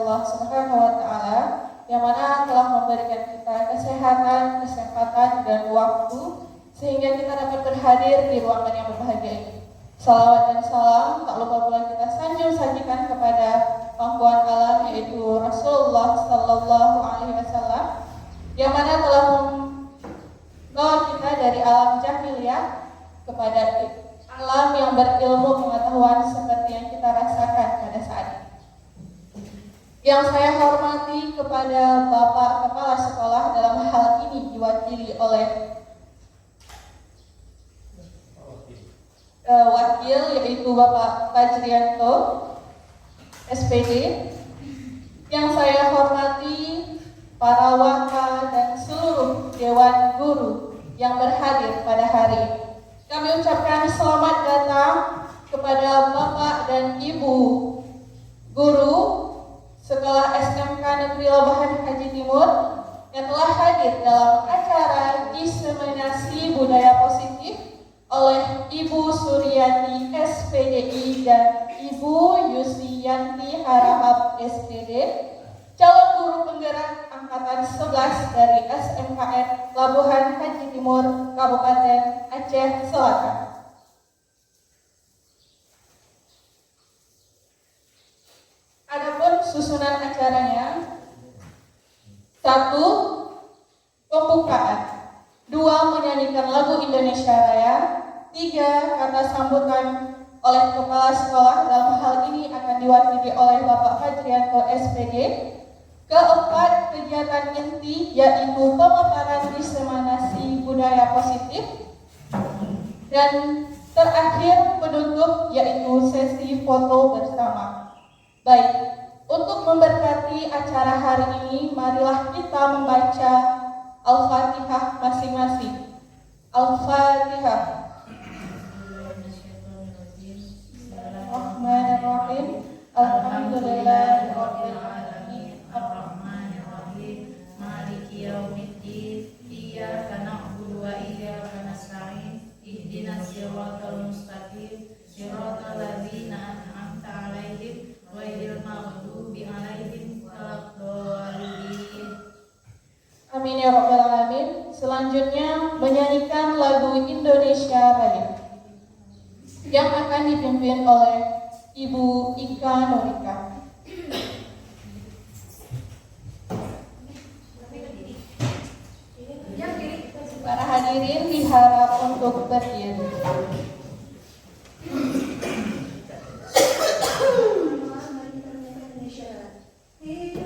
Allah Subhanahu wa taala yang mana telah memberikan kita kesehatan, dan waktu sehingga kita dapat berhadir di ruangan yang berbahagia ini. Salawat dan salam tak lupa pula kita sajikan kepada pangkuan alam yaitu Rasulullah Sallallahu Alaihi Wasallam yang mana telah membawa kita dari alam jahiliyah kepada alam yang berilmu pengetahuan seperti yang kita rasakan pada saat ini. Yang saya hormati kepada Bapak Kepala Sekolah dalam hal ini diwakili oleh wakil yaitu Bapak Fajrianto SPD. Yang saya hormati para waka dan seluruh dewan guru yang berhadir pada hari ini. Kami ucapkan selamat datang kepada Bapak dan Ibu guru Sekolah SMK Negeri Labuhan Haji Timur yang telah hadir dalam acara diseminasi budaya positif oleh Ibu Suryati SPDI dan Ibu Yusianti Harahap SPD, calon guru penggerak angkatan 11 dari SMKN Labuhan Haji Timur, Kabupaten Aceh Selatan. Adapun susunan acaranya: 1. Pembukaan, 2. Menyanyikan lagu Indonesia Raya, 3. Kata sambutan oleh kepala sekolah, dalam hal ini akan diwakili oleh Bapak Fajrianto SPD, 4. Kegiatan inti yaitu pemaparan diseminasi budaya positif, dan terakhir penutup yaitu sesi foto bersama. Baik, untuk memberkati acara hari ini, marilah kita membaca Al-Fatihah masing-masing. Al-Fatihah. Bismillahirrahmanirrahim. Alhamdulillahirabbil alamin. Arrahmanirrahim. Maliki yaumiddin. Iyyaka na'budu wa iyyaka nasta'in. Ihdinas siratal mustaqim. Siratal ladzina an'amta 'alaihim ghairil maghdubi 'alaihim waladdallin. Amin ya rabbal alamin. Selanjutnya menyanyikan lagu Indonesia Raya yang akan dipimpin oleh Ibu Ika Norika. Para hadirin diharap untuk berdiri. We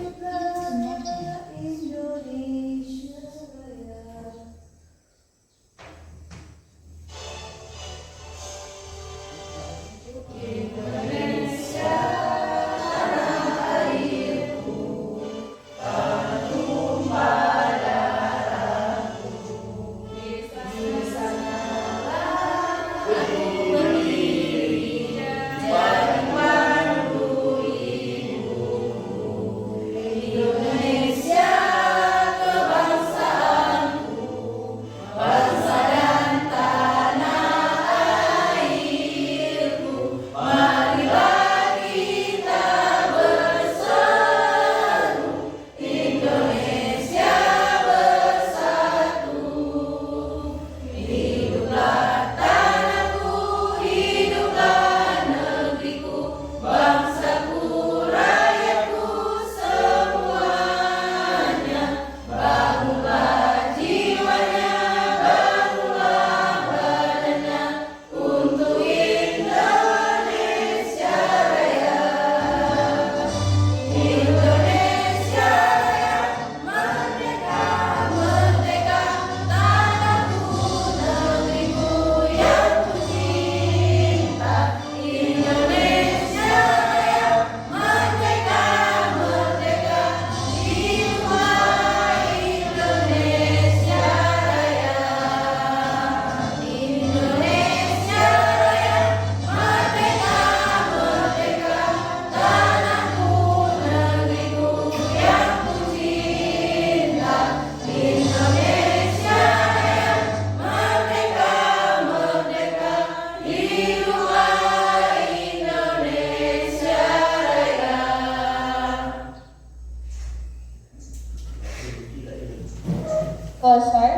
selesai.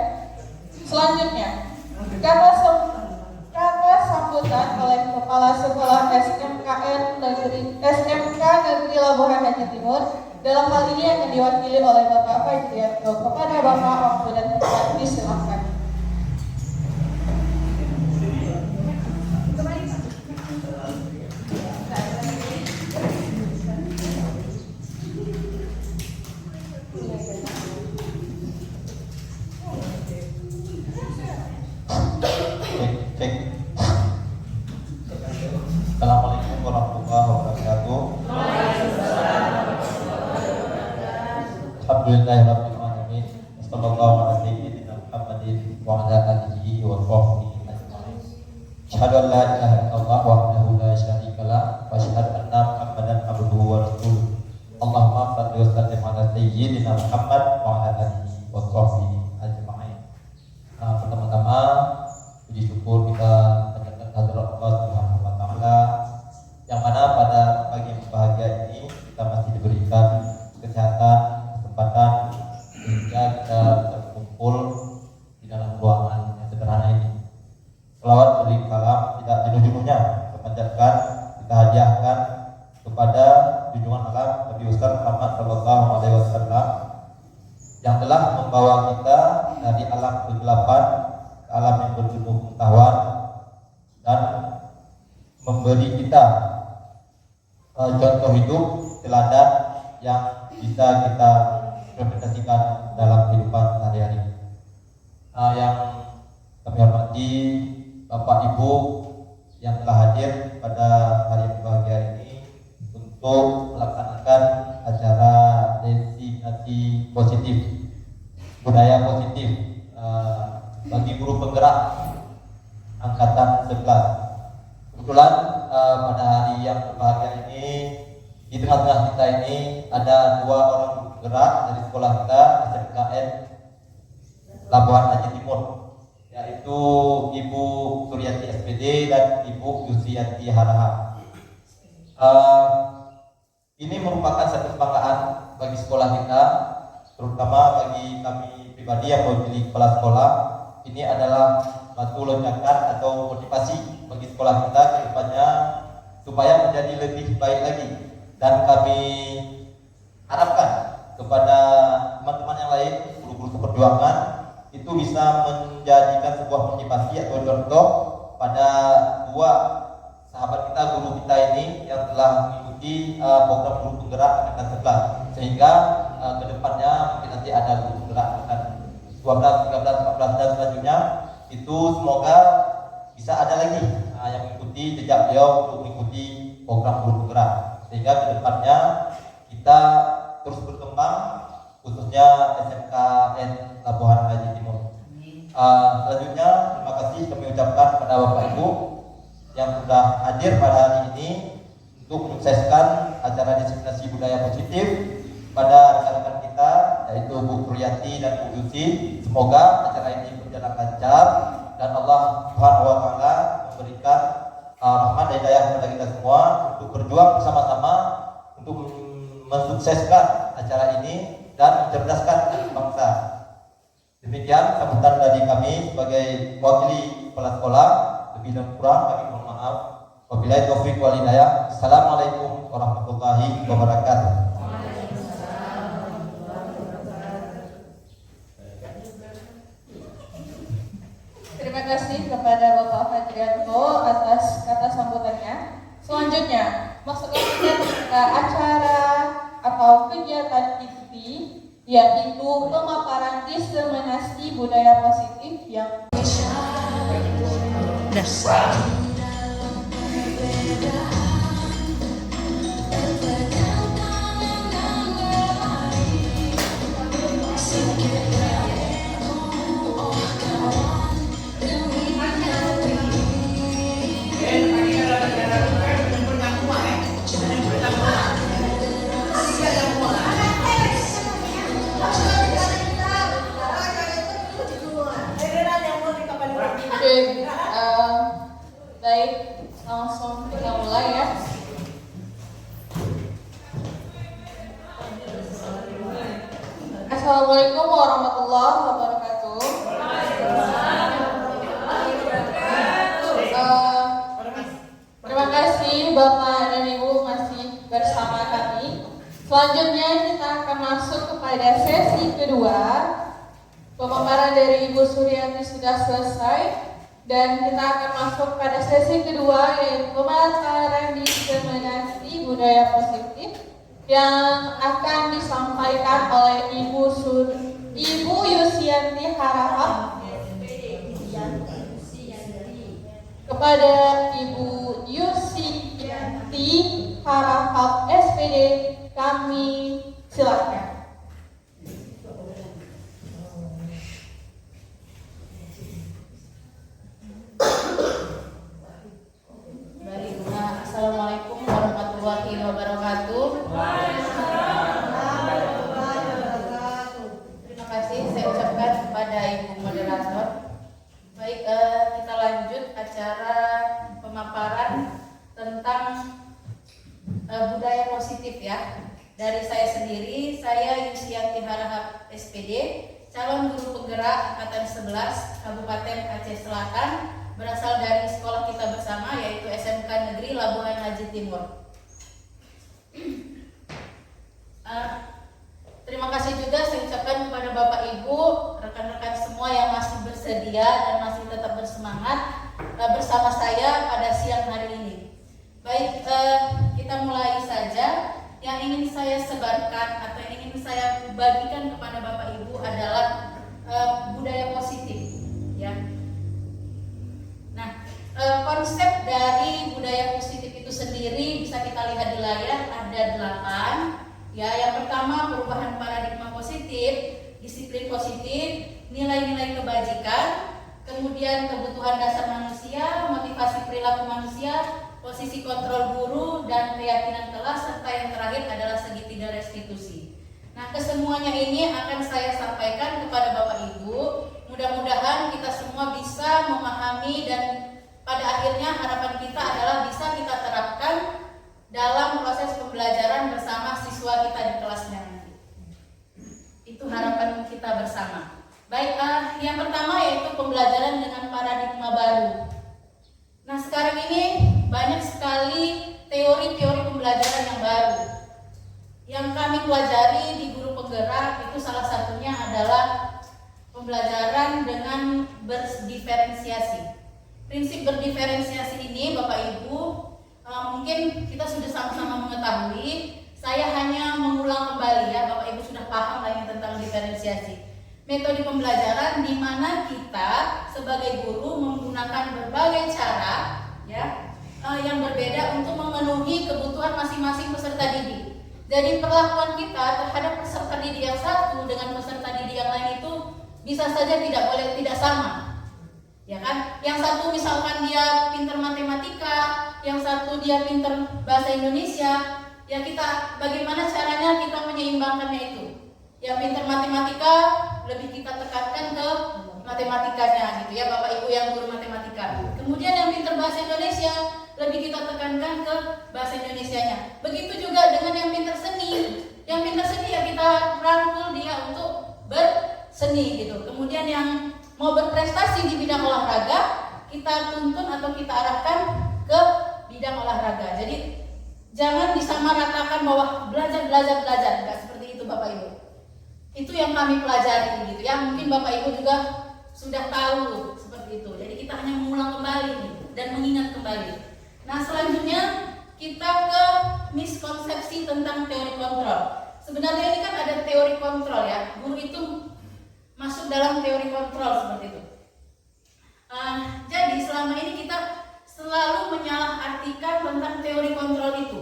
Selanjutnya, kata sambutan oleh Kepala Sekolah SMK Negeri Labuhan Haji Timur. Dalam hal ini akan diwakili oleh Bapak Fajrianto. Kepada Bapak waktu dan tempat disilahkan. Assalamualaikum warahmatullahi wabarakatuh. Alhamdulillahirabbil alamin. Wassallallahu ala sayyidina Muhammadin wa ala alihi wa sahbihi ajma'in. Asyhadu an la ilaha illallah wahdahu la syarika lah wa asyhadu anna Muhammadan abduhu wa rasuluh. Allahumma shalli wa sallim ala sayyidina Muhammad wa ala alihi wa sahbihi ajma'in. Pertama-tama puji syukur kita panjatkan hadirat Allah Subhanahu wa taala yang mana pada pagi yang berbahagia ini kita masih diberikan kesehatan, kesempatan sehingga kita berkumpul di dalam ruangan yang sederhana ini. Selawat beri salam tidak jenuh-jenuhnya kita panjatkan, kita hadiahkan kepada junjungan alam Nabi Ustaz Muhammad sallallahu alaihi wasallam yang telah membawa kita dari alam kegelapan ke alam yang berpenuh pengetahuan dan memberi kita contoh hidup teladan yang bisa kita implementasikan dalam kehidupan sehari-hari. Yang kami hormati Bapak Ibu yang telah hadir pada hari yang berbahagia ini untuk melaksanakan acara destinasi positif, budaya positif bagi guru penggerak angkatan 11. Kebetulan pada hari yang berbahagia ini di tengah-tengah kita ini ada dua orang guru penggerak dari sekolah kita SMKN Labuhan Haji Timur, yaitu Ibu Suryati SPD dan Ibu Yusianti Haraha. Ini merupakan satu kebanggaan bagi sekolah kita, terutama bagi kami pribadi yang mewakili kepala sekolah. Ini adalah batu loncatan atau motivasi bagi sekolah kita ke depannya supaya menjadi lebih baik lagi, dan kami harapkan kepada teman-teman yang lain, guru-guru seperjuangan, itu bisa menjadikan sebuah motivasi atau contoh pada dua sahabat kita, guru kita ini yang telah mengikuti program guru penggerak angkatan 11, sehingga kedepannya mungkin nanti ada guru penggerak angkatan 12, 13, 14 dan selanjutnya itu semoga bisa ada lagi yang mengikuti jejak beliau untuk mengikuti program guru penggerak, sehingga kedepannya kita terus berkembang, khususnya SMKN Labuhan Haji Timur. Selanjutnya terima kasih kami ucapkan kepada Bapak Ibu yang sudah hadir pada hari ini untuk menyukseskan acara destinasi budaya positif pada rekan-rekan kita, yaitu Bu Suryati dan Bu Yusi. Semoga acara ini berjalan lancar dan Allah Subhanahu wa taala memberikan rahmat dan hidayah kepada kita semua untuk berjuang bersama-sama untuk mensukseskan acara ini dan mencerdaskan anak bangsa. Demikian sambutan dari kami sebagai wakili kepala sekolah. Lebih dan kurang kami mohon maaf. Wabillahi taufiq wal hidayah. Assalamualaikum warahmatullahi wabarakatuh. Terima kasih kepada Bapak Fajrianto atas kata sambutannya. Selanjutnya, masukkan ke acara atau kegiatan inti, yaitu pemaparan diskriminasi budaya positif yang baik, langsung kita mulai ya. Assalamualaikum warahmatullahi wabarakatuh. Bapak dan Ibu masih bersama kami. Selanjutnya kita akan masuk kepada sesi kedua. Pemaparan dari Ibu Suryati sudah selesai dan kita akan masuk pada sesi kedua, yaitu pemaparan diskriminasi budaya positif yang akan disampaikan oleh Ibu Yusianti Harahap. Kepada Ibu Yusianti Harahap SPD, kami silakan. Baik, Assalamualaikum warahmatullahi wabarakatuh. Terima kasih saya ucapkan kepada Ibu Moderator. Baik, kita lanjut acara pemaparan tentang budaya positif ya. Dari saya sendiri, saya Yusianti Harahap SPD, calon guru penggerak Angkatan 11 Kabupaten Aceh Selatan, berasal dari sekolah kita bersama yaitu SMK Negeri Labuhan Haji Timur. Terima kasih juga saya ucapkan kepada Bapak Ibu, rekan-rekan semua yang masih bersedia dan masih tetap bersemangat bersama saya pada siang hari ini. Baik, kita mulai saja. Yang ingin saya sebarkan atau yang ingin saya bagikan kepada Bapak Ibu adalah budaya positif, ya. Nah, konsep dari budaya positif itu sendiri bisa kita lihat di layar, ada 8. Ya, yang pertama perubahan paradigma positif, disiplin positif, nilai-nilai kebajikan, kemudian kebutuhan dasar manusia, motivasi perilaku manusia, posisi kontrol guru, dan keyakinan kelas, serta yang terakhir adalah segitiga restitusi. Nah, kesemuanya ini akan saya sampaikan kepada Bapak Ibu. Mudah-mudahan kita semua bisa memahami dan pada akhirnya harapan kita adalah bisa kita terapkan dalam proses pembelajaran bersama siswa kita di kelasnya nanti. Itu harapan kita bersama. Baik, yang pertama yaitu pembelajaran dengan paradigma baru. Nah, sekarang ini banyak sekali teori-teori pembelajaran yang baru. Yang kami pelajari di guru penggerak itu salah satunya adalah pembelajaran dengan berdiferensiasi. Prinsip berdiferensiasi ini Bapak Ibu mungkin kita sudah sama-sama mengetahui. Saya hanya mengulang kembali ya, Bapak Ibu sudah paham lah ini tentang diferensiasi. Metode pembelajaran di mana kita sebagai guru menggunakan berbagai cara ya yang berbeda untuk memenuhi kebutuhan masing-masing peserta didik. Jadi perlakuan kita terhadap peserta didik yang satu dengan peserta didik yang lain itu bisa saja tidak sama. Ya kan? Yang satu misalkan dia pintar matematika, yang satu dia pintar bahasa Indonesia, ya kita bagaimana caranya kita menyeimbangkannya itu. Yang pintar matematika lebih kita tekankan ke matematikanya gitu ya Bapak Ibu yang guru matematika. Kemudian yang pintar bahasa Indonesia lebih kita tekankan ke bahasa Indonesianya. Begitu juga dengan yang pintar seni. Yang pintar seni ya kita rangkul dia untuk berseni gitu. Kemudian yang mau berprestasi di bidang olahraga, kita tuntun atau kita arahkan ke bidang olahraga. Jadi jangan disamaratakan bahwa belajar, enggak seperti itu Bapak Ibu. Itu yang kami pelajari gitu ya. Mungkin Bapak Ibu juga sudah tahu seperti itu. Jadi kita hanya mengulang kembali nih, dan mengingat kembali. Nah, selanjutnya kita ke miskonsepsi tentang teori kontrol. Sebenarnya ini kan ada teori kontrol ya. Guru itu masuk dalam teori kontrol seperti itu. Jadi selama ini kita selalu menyalahartikan tentang teori kontrol itu.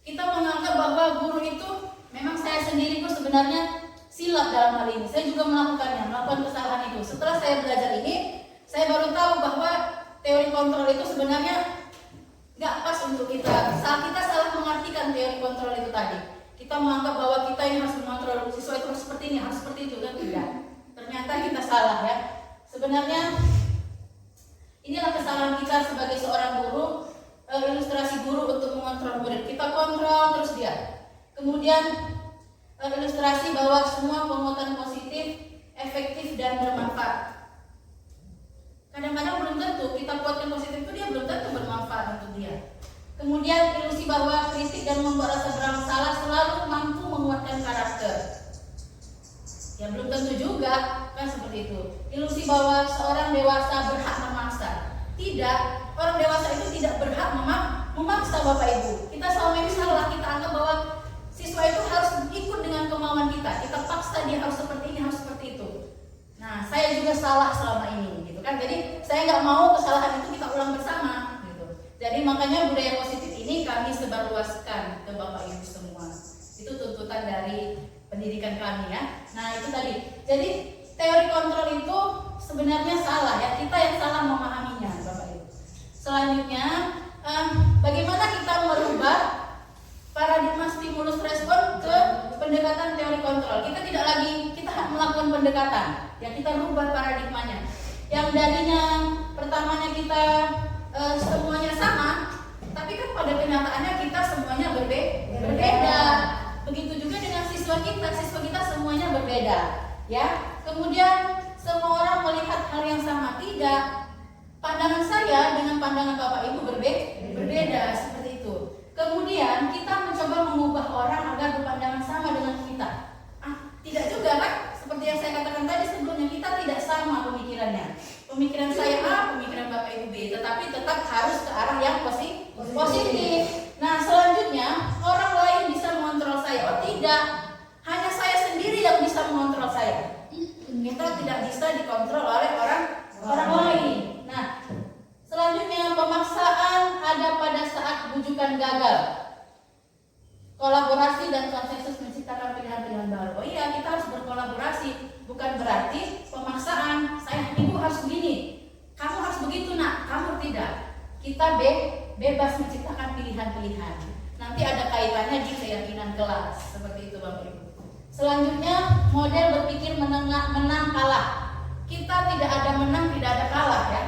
Kita menganggap bahwa guru itu memang saya sendiri pun sebenarnya silap dalam hal ini. Saya juga melakukan kesalahan itu. Setelah saya belajar ini, saya baru tahu bahwa teori kontrol itu sebenarnya nggak pas untuk kita. Saat kita salah mengartikan teori kontrol itu tadi, kita menganggap bahwa kita yang harus mengontrol siswa itu harus seperti ini, harus seperti itu, kan tidak. Ternyata kita salah ya. Sebenarnya inilah kesalahan kita sebagai seorang guru, ilustrasi guru untuk mengontrol murid. Kita kontrol terus dia. Kemudian ilustrasi bahwa semua penguatan positif, efektif dan bermanfaat. Kadang-kadang belum tentu kita kuatkan positif itu dia belum tentu bermanfaat untuk dia. Kemudian ilusi bahwa kritik dan membuat rasa bersalah selalu mampu menguatkan karakter. Ya belum tentu juga kan seperti itu. Ilusi bahwa seorang dewasa berhak memaksa. Tidak, orang dewasa itu tidak berhak memaksa Bapak Ibu. Kita selama ini salah, kita anggap bahwa siswa itu harus ikut dengan kemauan kita. Kita paksa dia harus seperti ini, harus seperti itu. Nah, saya juga salah selama ini, gitu kan. Jadi saya nggak mau kesalahan itu kita ulang bersama, gitu. Jadi makanya budaya positif ini kami sebarluaskan ke Bapak Ibu semua. Itu tuntutan dari pendidikan kami ya. Nah itu tadi. Jadi teori kontrol itu sebenarnya salah ya. Kita yang salah memahaminya, Bapak Ibu. Selanjutnya, bagaimana kita merubah paradigma stimulus respon ke pendekatan teori kontrol. Kita tidak lagi melakukan pendekatan, ya kita rubah paradigmanya. Yang darinya pertamanya kita semuanya sama, tapi kan pada kenyataannya kita semuanya berbeda. Begitu juga dengan siswa kita semuanya berbeda, ya. Kemudian semua orang melihat hal yang sama, tidak. Pandangan saya dengan pandangan Bapak Ibu berbeda seperti itu. Kemudian kita mencoba mengubah orang agar berpandangan sama dengan kita. Tidak juga kan? Seperti yang saya katakan tadi sebelumnya, kita tidak sama pemikirannya. Pemikiran saya A, pemikiran Bapak Ibu B, tetapi tetap harus ke arah yang positif. Nah selanjutnya, orang lain bisa mengontrol saya. Oh tidak, hanya saya sendiri yang bisa mengontrol saya. Kita tidak bisa dikontrol oleh orang lain. Nah, selanjutnya pemaksaan ada pada saat bujukan gagal. Kolaborasi dan konsensus menciptakan pilihan-pilihan baru. Oh iya, kita harus berkolaborasi. Bukan berarti pemaksaan. Ibu harus begini, kamu harus begitu nak, kamu tidak. Kita bebas menciptakan pilihan-pilihan. Nanti ada kaitannya di keyakinan kelas. Seperti itu Bapak Ibu. Selanjutnya, model berpikir menang kalah. Kita tidak ada menang, tidak ada kalah ya.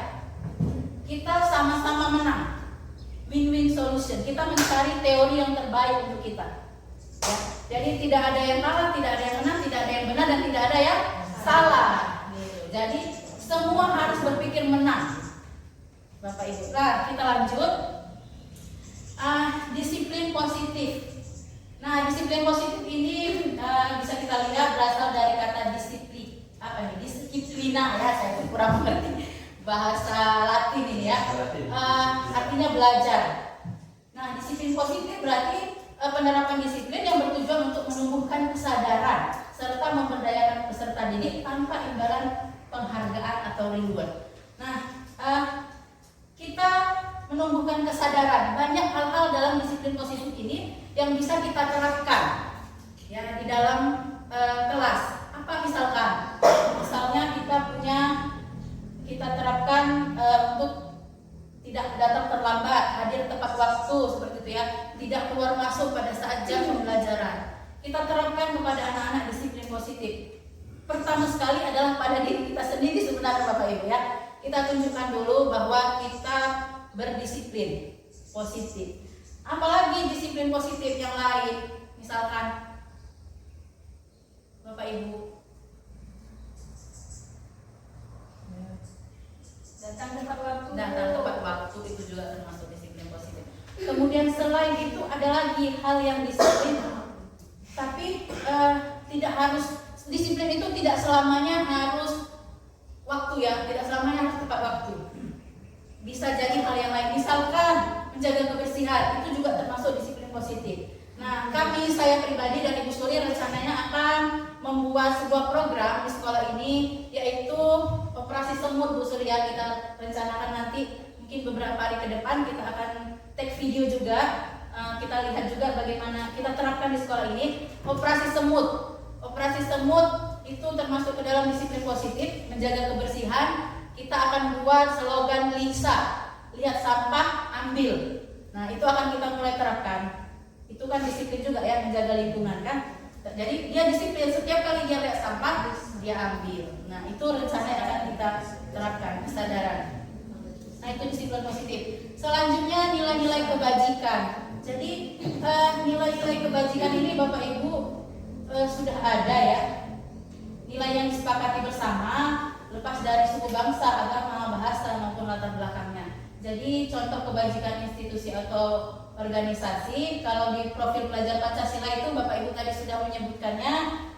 Kita sama-sama menang. Win-win solution. Kita mencari teori yang terbaik untuk kita. Ya. Jadi tidak ada yang kalah, tidak ada yang menang, tidak ada yang benar dan tidak ada yang salah. Gitu. Jadi semua harus berpikir menang. Bapak Ibu. Nah, kita lanjut. Disiplin positif. Nah, disiplin positif ini bisa kita lihat berasal dari kata disiplin. Apa ini? Disiplina ya, saya kurang mengerti bahasa Latin ini ya. Artinya belajar. Nah, disiplin positif berarti penerapan disiplin yang bertujuan untuk menumbuhkan kesadaran serta memberdayakan peserta didik tanpa imbalan penghargaan atau reward. Nah, kita menumbuhkan kesadaran. Banyak hal-hal dalam disiplin positif ini yang bisa kita terapkan ya di dalam kelas. Apa misalkan? Misalnya kita terapkan untuk tidak datang terlambat, hadir tepat waktu seperti itu ya, tidak keluar masuk pada saat jam pembelajaran. Kita terapkan kepada anak-anak disiplin positif. Pertama sekali adalah pada diri kita sendiri sebenarnya Bapak Ibu ya. Kita tunjukkan dulu bahwa kita berdisiplin positif. Apalagi disiplin positif yang lain, misalkan Bapak Ibu datang tepat waktu itu juga termasuk disiplin positif. Kemudian selain itu ada lagi hal yang disiplin, tapi tidak harus disiplin itu tidak selamanya harus waktu ya, tidak selamanya harus tepat waktu. Bisa jadi hal yang lain, misalkan menjaga kebersihan itu juga termasuk disiplin positif. Nah, saya pribadi dan Ibu Suri rencananya akan membuat sebuah program di sekolah ini, yaitu operasi semut Bu Surya. Kita rencanakan nanti mungkin beberapa hari ke depan kita akan take video juga. Kita lihat juga bagaimana kita terapkan di sekolah ini operasi semut. Operasi semut itu termasuk ke dalam disiplin positif, menjaga kebersihan. Kita akan buat slogan Lisa, lihat sampah, ambil. Nah, itu akan kita mulai terapkan. Itu kan disiplin juga ya, menjaga lingkungan kan. Jadi dia disiplin, setiap kali dia lihat sampah dia ambil. Nah, itu rencana yang akan kita terapkan, kesadaran. Nah, itu disiplin positif. Selanjutnya nilai-nilai kebajikan. Jadi nilai-nilai kebajikan ini Bapak Ibu sudah ada ya. Nilai yang disepakati bersama, lepas dari suku bangsa, agama, bahasa maupun latar belakangnya. Jadi contoh kebajikan institusi atau organisasi. Kalau di profil pelajar Pancasila itu Bapak Ibu tadi sudah menyebutkannya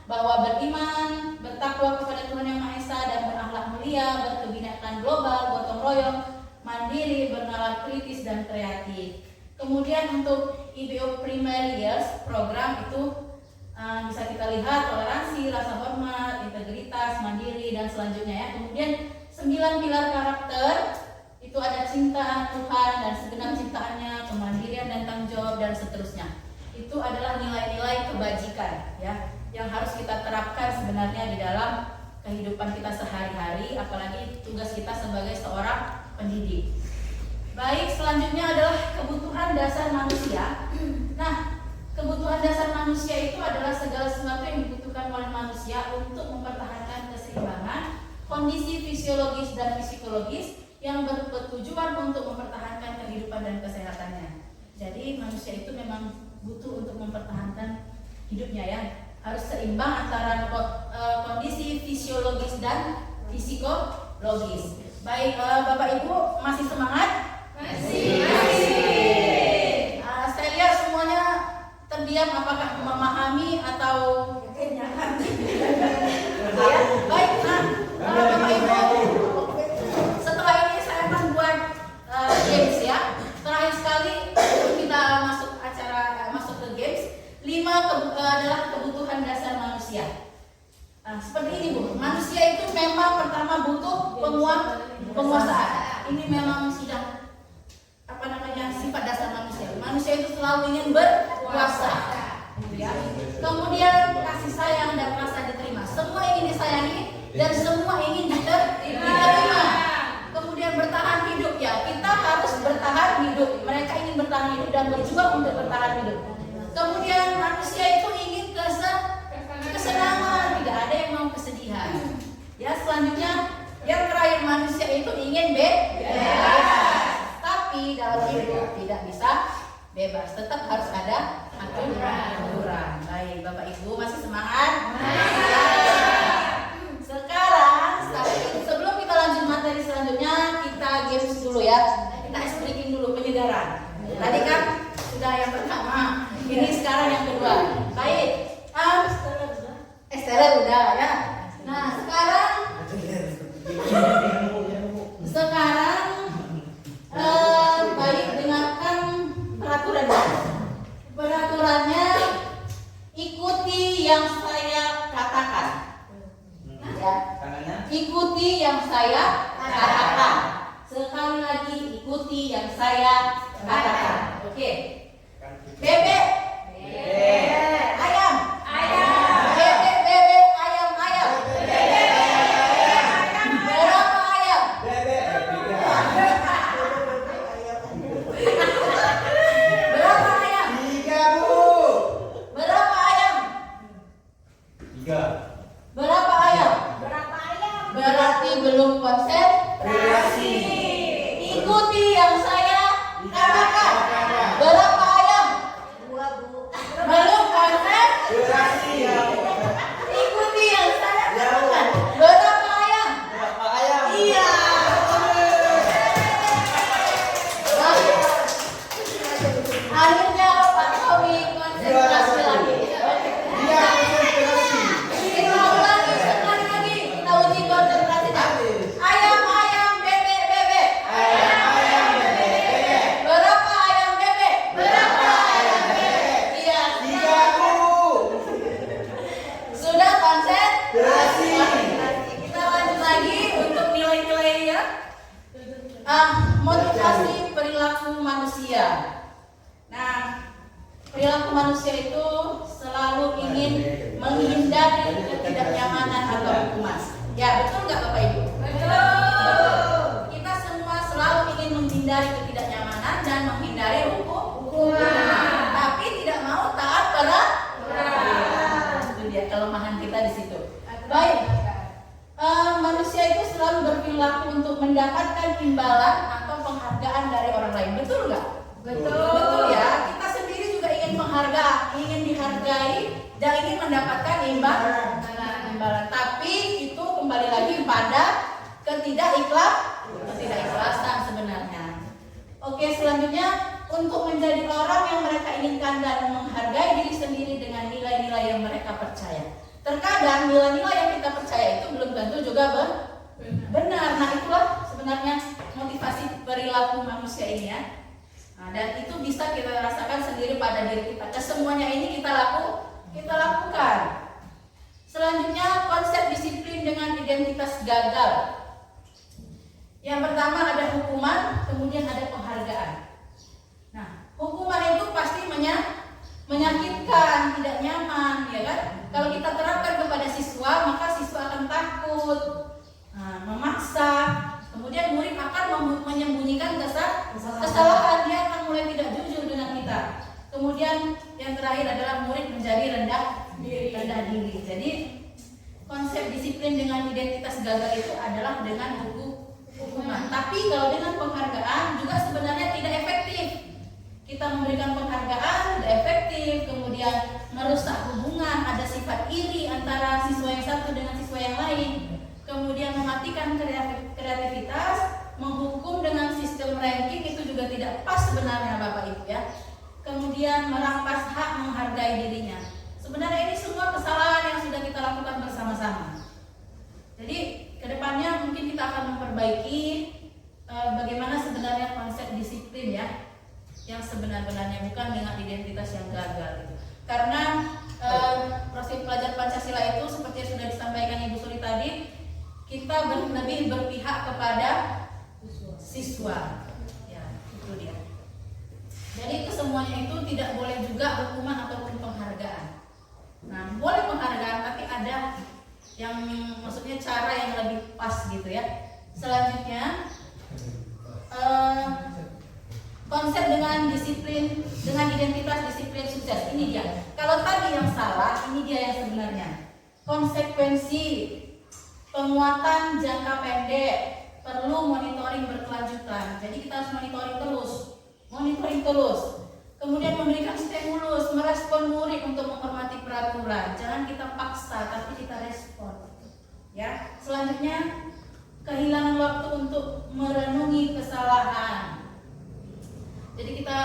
bahwa beriman, bertakwa kepada Tuhan Yang Maha Esa dan berakhlak mulia, berkebinekaan global, gotong royong, mandiri, bernalar kritis dan kreatif. Kemudian untuk IBO Primary Years program itu bisa kita lihat toleransi, rasa hormat, integritas, mandiri dan selanjutnya ya. Kemudian 9 pilar karakter itu ada cinta Tuhan dan segenap ciptaannya, kemandirian dan tanggung jawab dan seterusnya. Itu adalah nilai-nilai kebajikan ya yang harus kita terapkan sebenarnya di dalam kehidupan kita sehari-hari, apalagi tugas kita sebagai seorang pendidik. Baik, selanjutnya adalah kebutuhan dasar manusia. Nah, kebutuhan dasar manusia itu adalah segala sesuatu yang dibutuhkan oleh manusia untuk mempertahankan keseimbangan, kondisi fisiologis dan psikologis yang bertujuan untuk mempertahankan kehidupan dan kesehatannya. Jadi manusia itu memang butuh untuk mempertahankan hidupnya ya. Harus seimbang antara kondisi fisiologis dan psikologis. Baik, Bapak Ibu masih semangat? Masih. Saya lihat semuanya terdiam, apakah memahami atau kenyang? Ya, baik, Bapak Ibu, setelah ini saya akan buat games ya. Terakhir sekali kita masuk ke games. 5 adalah kebutuhan dasar manusia. Seperti ini Bu, manusia itu memang pertama butuh penguasaan. Ini memang sudah sifat dasar manusia. Manusia itu selalu ingin berkuasa. Ya. Kemudian kasih sayang dan rasa diterima. Semua ingin disayangi dan semua ingin diterima. Kemudian bertahan hidup ya. Kita harus bertahan hidup. Mereka ingin bertahan hidup dan berjuang untuk bertahan hidup. Kemudian manusia itu ingin kesenangan, tidak ada yang mau kesedihan. Ya, selanjutnya yang terakhir manusia itu ingin bebas. Tapi dalam hidup tidak bisa bebas, tetap harus ada aturan. Baik, Bapak Ibu masih semangat? Sekarang sebelum kita lanjut materi selanjutnya, kita games dulu ya. Kita ice breaking dulu, penyegaran. Tadi kan sudah yang pertama, ini sekarang yang kedua. Baik, Estella udah ya. Nah sekarang baik, dengarkan peraturannya, ikuti yang saya katakan ya. Ikuti yang saya katakan. Sekali lagi, ikuti yang saya katakan. Oke. Bebek, ayam, bebek, ayam. Berapa ayam? Berapa ayam? 3 Bu. Berapa ayam? 3. Berapa ayam? Berarti belum konsentrasi. Ikuti yang saya katakan. Berapa ayam? 2 Bu. Belum konsentrasi. Ikuti yang saya katakan. Berapa ayam? Berapa ayam? Iya. Akhirnya Pak Tommy konsentrasi lagi. Iya, konsentrasi. Kita ulangi sekali lagi. Kita uji konsentrasinya. Ayam, bebek. Berapa ayam bebek? Iya. 3 Bu. Sudah konsentrasi. Konsentrasi. Kita lanjut lagi untuk nilai-nilainya. Motivasi perilaku manusia. Nah, perilaku manusia itu selalu ingin menghindari ketidaknyamanan atau hukuman. Ya, betul nggak Bapak Ibu? Betul. Kita semua selalu ingin menghindari ketidaknyamanan dan menghindari hukuman. Tapi tidak mau taat pada aturan. Itu dia kelemahan kita di situ. Baik. Manusia itu selalu berperilaku untuk mendapatkan imbalan atau penghargaan dari orang lain. Betul nggak? Betul ya. Kita sendiri juga ingin ingin dihargai dan ingin mendapatkan imbalan. Tapi itu kembali lagi pada ketidakikhlasan sebenarnya. Oke, selanjutnya untuk menjadi orang yang mereka inginkan dan menghargai diri sendiri dengan nilai-nilai yang mereka percaya. Terkadang nilai-nilai yang kita percaya itu belum tentu juga benar. Nah, itulah sebenarnya motivasi perilaku manusia ini ya. Nah, dan itu bisa kita rasakan sendiri pada diri kita. Kesemuanya ini kita lakukan. Selanjutnya, konsep disiplin dengan identitas gagal. Yang pertama ada hukuman, kemudian ada penghargaan. Nah, hukuman itu pasti menyakitkan, tidak nyaman, ya kan? Kalau kita terapkan kepada siswa, maka siswa akan takut, memaksa. Kemudian murid akan menyembunyikan kesalahan, dia akan mulai tidak jujur dengan kita. Kemudian yang terakhir adalah murid menjadi rendah diri. Jadi konsep disiplin dengan identitas gagal itu adalah dengan hukuman. Tapi kalau dengan penghargaan juga sebenarnya tidak efektif. Kita memberikan penghargaan tidak efektif, kemudian merusak hubungan, ada sifat iri antara siswa yang satu dengan siswa yang lain. Kemudian mematikan kreativitas, menghukum dengan sistem ranking itu juga tidak pas sebenarnya Bapak Ibu ya. Kemudian merampas hak menghargai dirinya. Sebenarnya ini semua kesalahan yang sudah kita lakukan bersama-sama. Jadi kedepannya mungkin kita akan memperbaiki bagaimana sebenarnya konsep disiplin ya, yang sebenar-benarnya bukan dengan identitas yang gagal gitu. Karena proses pelajar Pancasila itu seperti yang sudah disampaikan Ibu Suri tadi, kita lebih berpihak kepada siswa. Ya, itu dia. Jadi kesemuanya itu tidak boleh juga hukuman ataupun penghargaan. Nah, boleh penghargaan tapi ada yang maksudnya cara yang lebih pas gitu ya. Selanjutnya konsep dengan disiplin, dengan identitas disiplin sukses. Ini dia. Kalau tadi yang salah, ini dia yang sebenarnya. Konsekuensi, penguatan jangka pendek, perlu monitoring berkelanjutan. Jadi kita harus monitoring terus. Kemudian memberikan stimulus, merespon murid untuk menghormati peraturan. Jangan kita paksa, tapi kita respon. Ya. Selanjutnya, kehilangan waktu untuk merenungi kesalahan. Jadi kita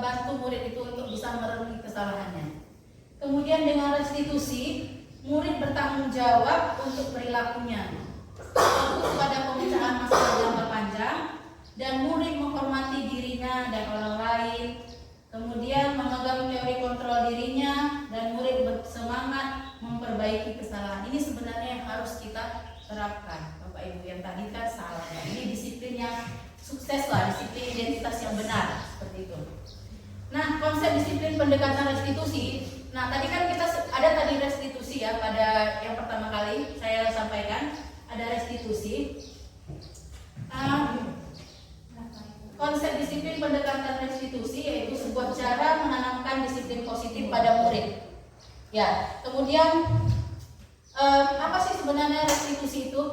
bantu murid itu untuk bisa merenungi kesalahannya. Kemudian dengan restitusi, murid bertanggung jawab untuk perilakunya. Fokus pada pemecahan masalah jangka panjang dan murid menghormati dirinya dan orang lain. Kemudian memegang teori kontrol dirinya dan murid bersemangat memperbaiki kesalahan. Ini sebenarnya yang harus kita terapkan. Bapak Ibu yang tadi kan salah. Ini disiplin yang sukses lah, disiplin identitas yang benar seperti itu. Nah, konsep disiplin pendekatan restitusi. Nah, tadi kan kita ada tadi restitusi ya, pada yang pertama kali saya sampaikan ada restitusi. Konsep disiplin pendekatan restitusi yaitu sebuah cara menanamkan disiplin positif pada murid. Ya, kemudian apa sih sebenarnya restitusi itu?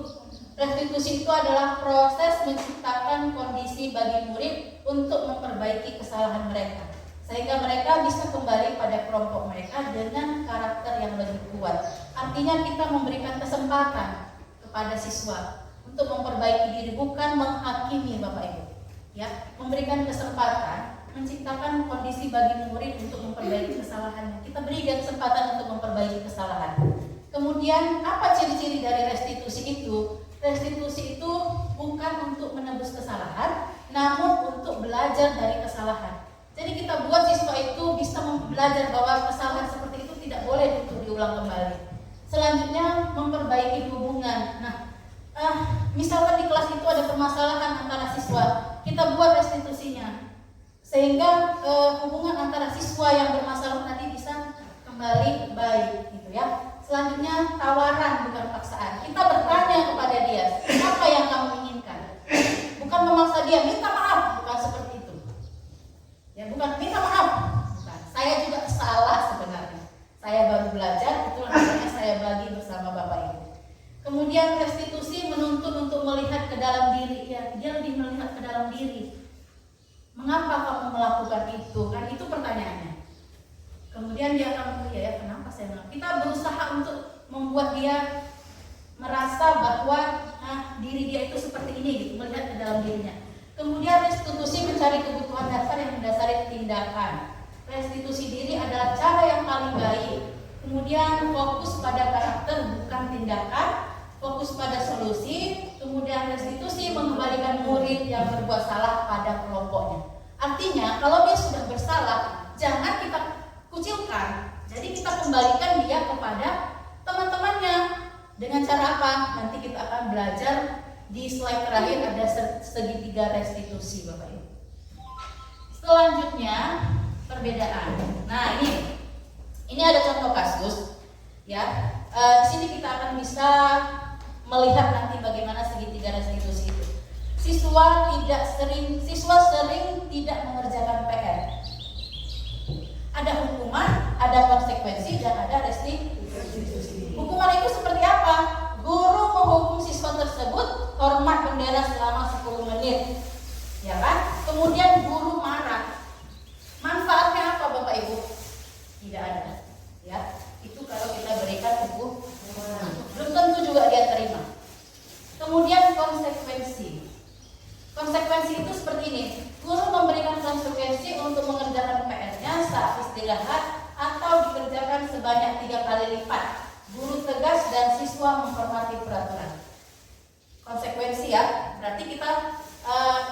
Restitusi itu adalah proses menciptakan kondisi bagi murid untuk memperbaiki kesalahan mereka, sehingga mereka bisa kembali pada kelompok mereka dengan karakter yang lebih kuat. Artinya kita memberikan kesempatan kepada siswa untuk memperbaiki diri, bukan menghakimi Bapak Ibu. Ya, memberikan kesempatan, menciptakan kondisi bagi murid untuk memperbaiki kesalahannya. Kita beri dia kesempatan untuk memperbaiki kesalahan. Kemudian apa ciri-ciri dari restitusi itu? Restitusi itu bukan untuk menebus kesalahan, namun untuk belajar dari kesalahan. Jadi kita buat siswa itu bisa belajar bahwa kesalahan seperti itu tidak boleh untuk diulang kembali. Selanjutnya memperbaiki hubungan. Nah, misalkan di kelas itu ada permasalahan antara siswa, kita buat restitusinya sehingga hubungan antara siswa yang bermasalah tadi bisa kembali baik gitu ya. Selanjutnya tawaran bukan paksaan. Kita bertanya kepada dia, apa yang kamu inginkan? Bukan memaksa dia, minta maaf, bukan seperti itu. Ya, bukan minta maaf. Bukan. Saya juga salah sebenarnya. Saya baru belajar, itulah makanya saya bagi bersama Bapak Ibu. Kemudian restitusi menuntut untuk melihat ke dalam diri, ya, dia lebih melihat ke dalam diri. Mengapa kamu melakukan itu? Kan itu pertanyaannya. Kemudian dia akan ya kenapa saya melakukan? Kita berusaha untuk membuat dia merasa bahwa diri dia itu seperti ini, gitu, melihat ke dalam dirinya. Kemudian restitusi mencari kebutuhan dasar yang mendasari tindakan. Restitusi diri adalah cara yang paling baik. Kemudian fokus pada karakter bukan tindakan, fokus pada solusi. Kemudian restitusi mengembalikan murid yang berbuat salah pada kelompoknya. Artinya kalau dia sudah bersalah, jangan kita kucilkan. Jadi kita kembalikan dia kepada teman-temannya. Dengan cara apa? Nanti kita akan belajar di slide terakhir, ada segitiga restitusi, Bapak Ibu. Selanjutnya perbedaan. Nah, ini ada contoh kasus, ya. Di sini kita akan bisa melihat nanti bagaimana segitiga restitusi itu. Siswa sering tidak mengerjakan PR. Ada hukuman, ada konsekuensi, dan ada restitusi. Hukuman itu seperti apa? Guru menghukum siswa tersebut hormat bendera selama 10 menit, ya kan? Kemudian guru marah. Manfaatnya apa, Bapak Ibu? Tidak ada, ya. Itu kalau kita berikan hukuman, belum tentu juga dia terima. Kemudian konsekuensi. Konsekuensi itu seperti ini. Guru memberikan konsekuensi untuk mengerjakan PR-nya saat istirahat atau dikerjakan sebanyak 3 kali lipat. Guru tegas dan siswa menghormati peraturan. Konsekuensi, ya. Berarti kita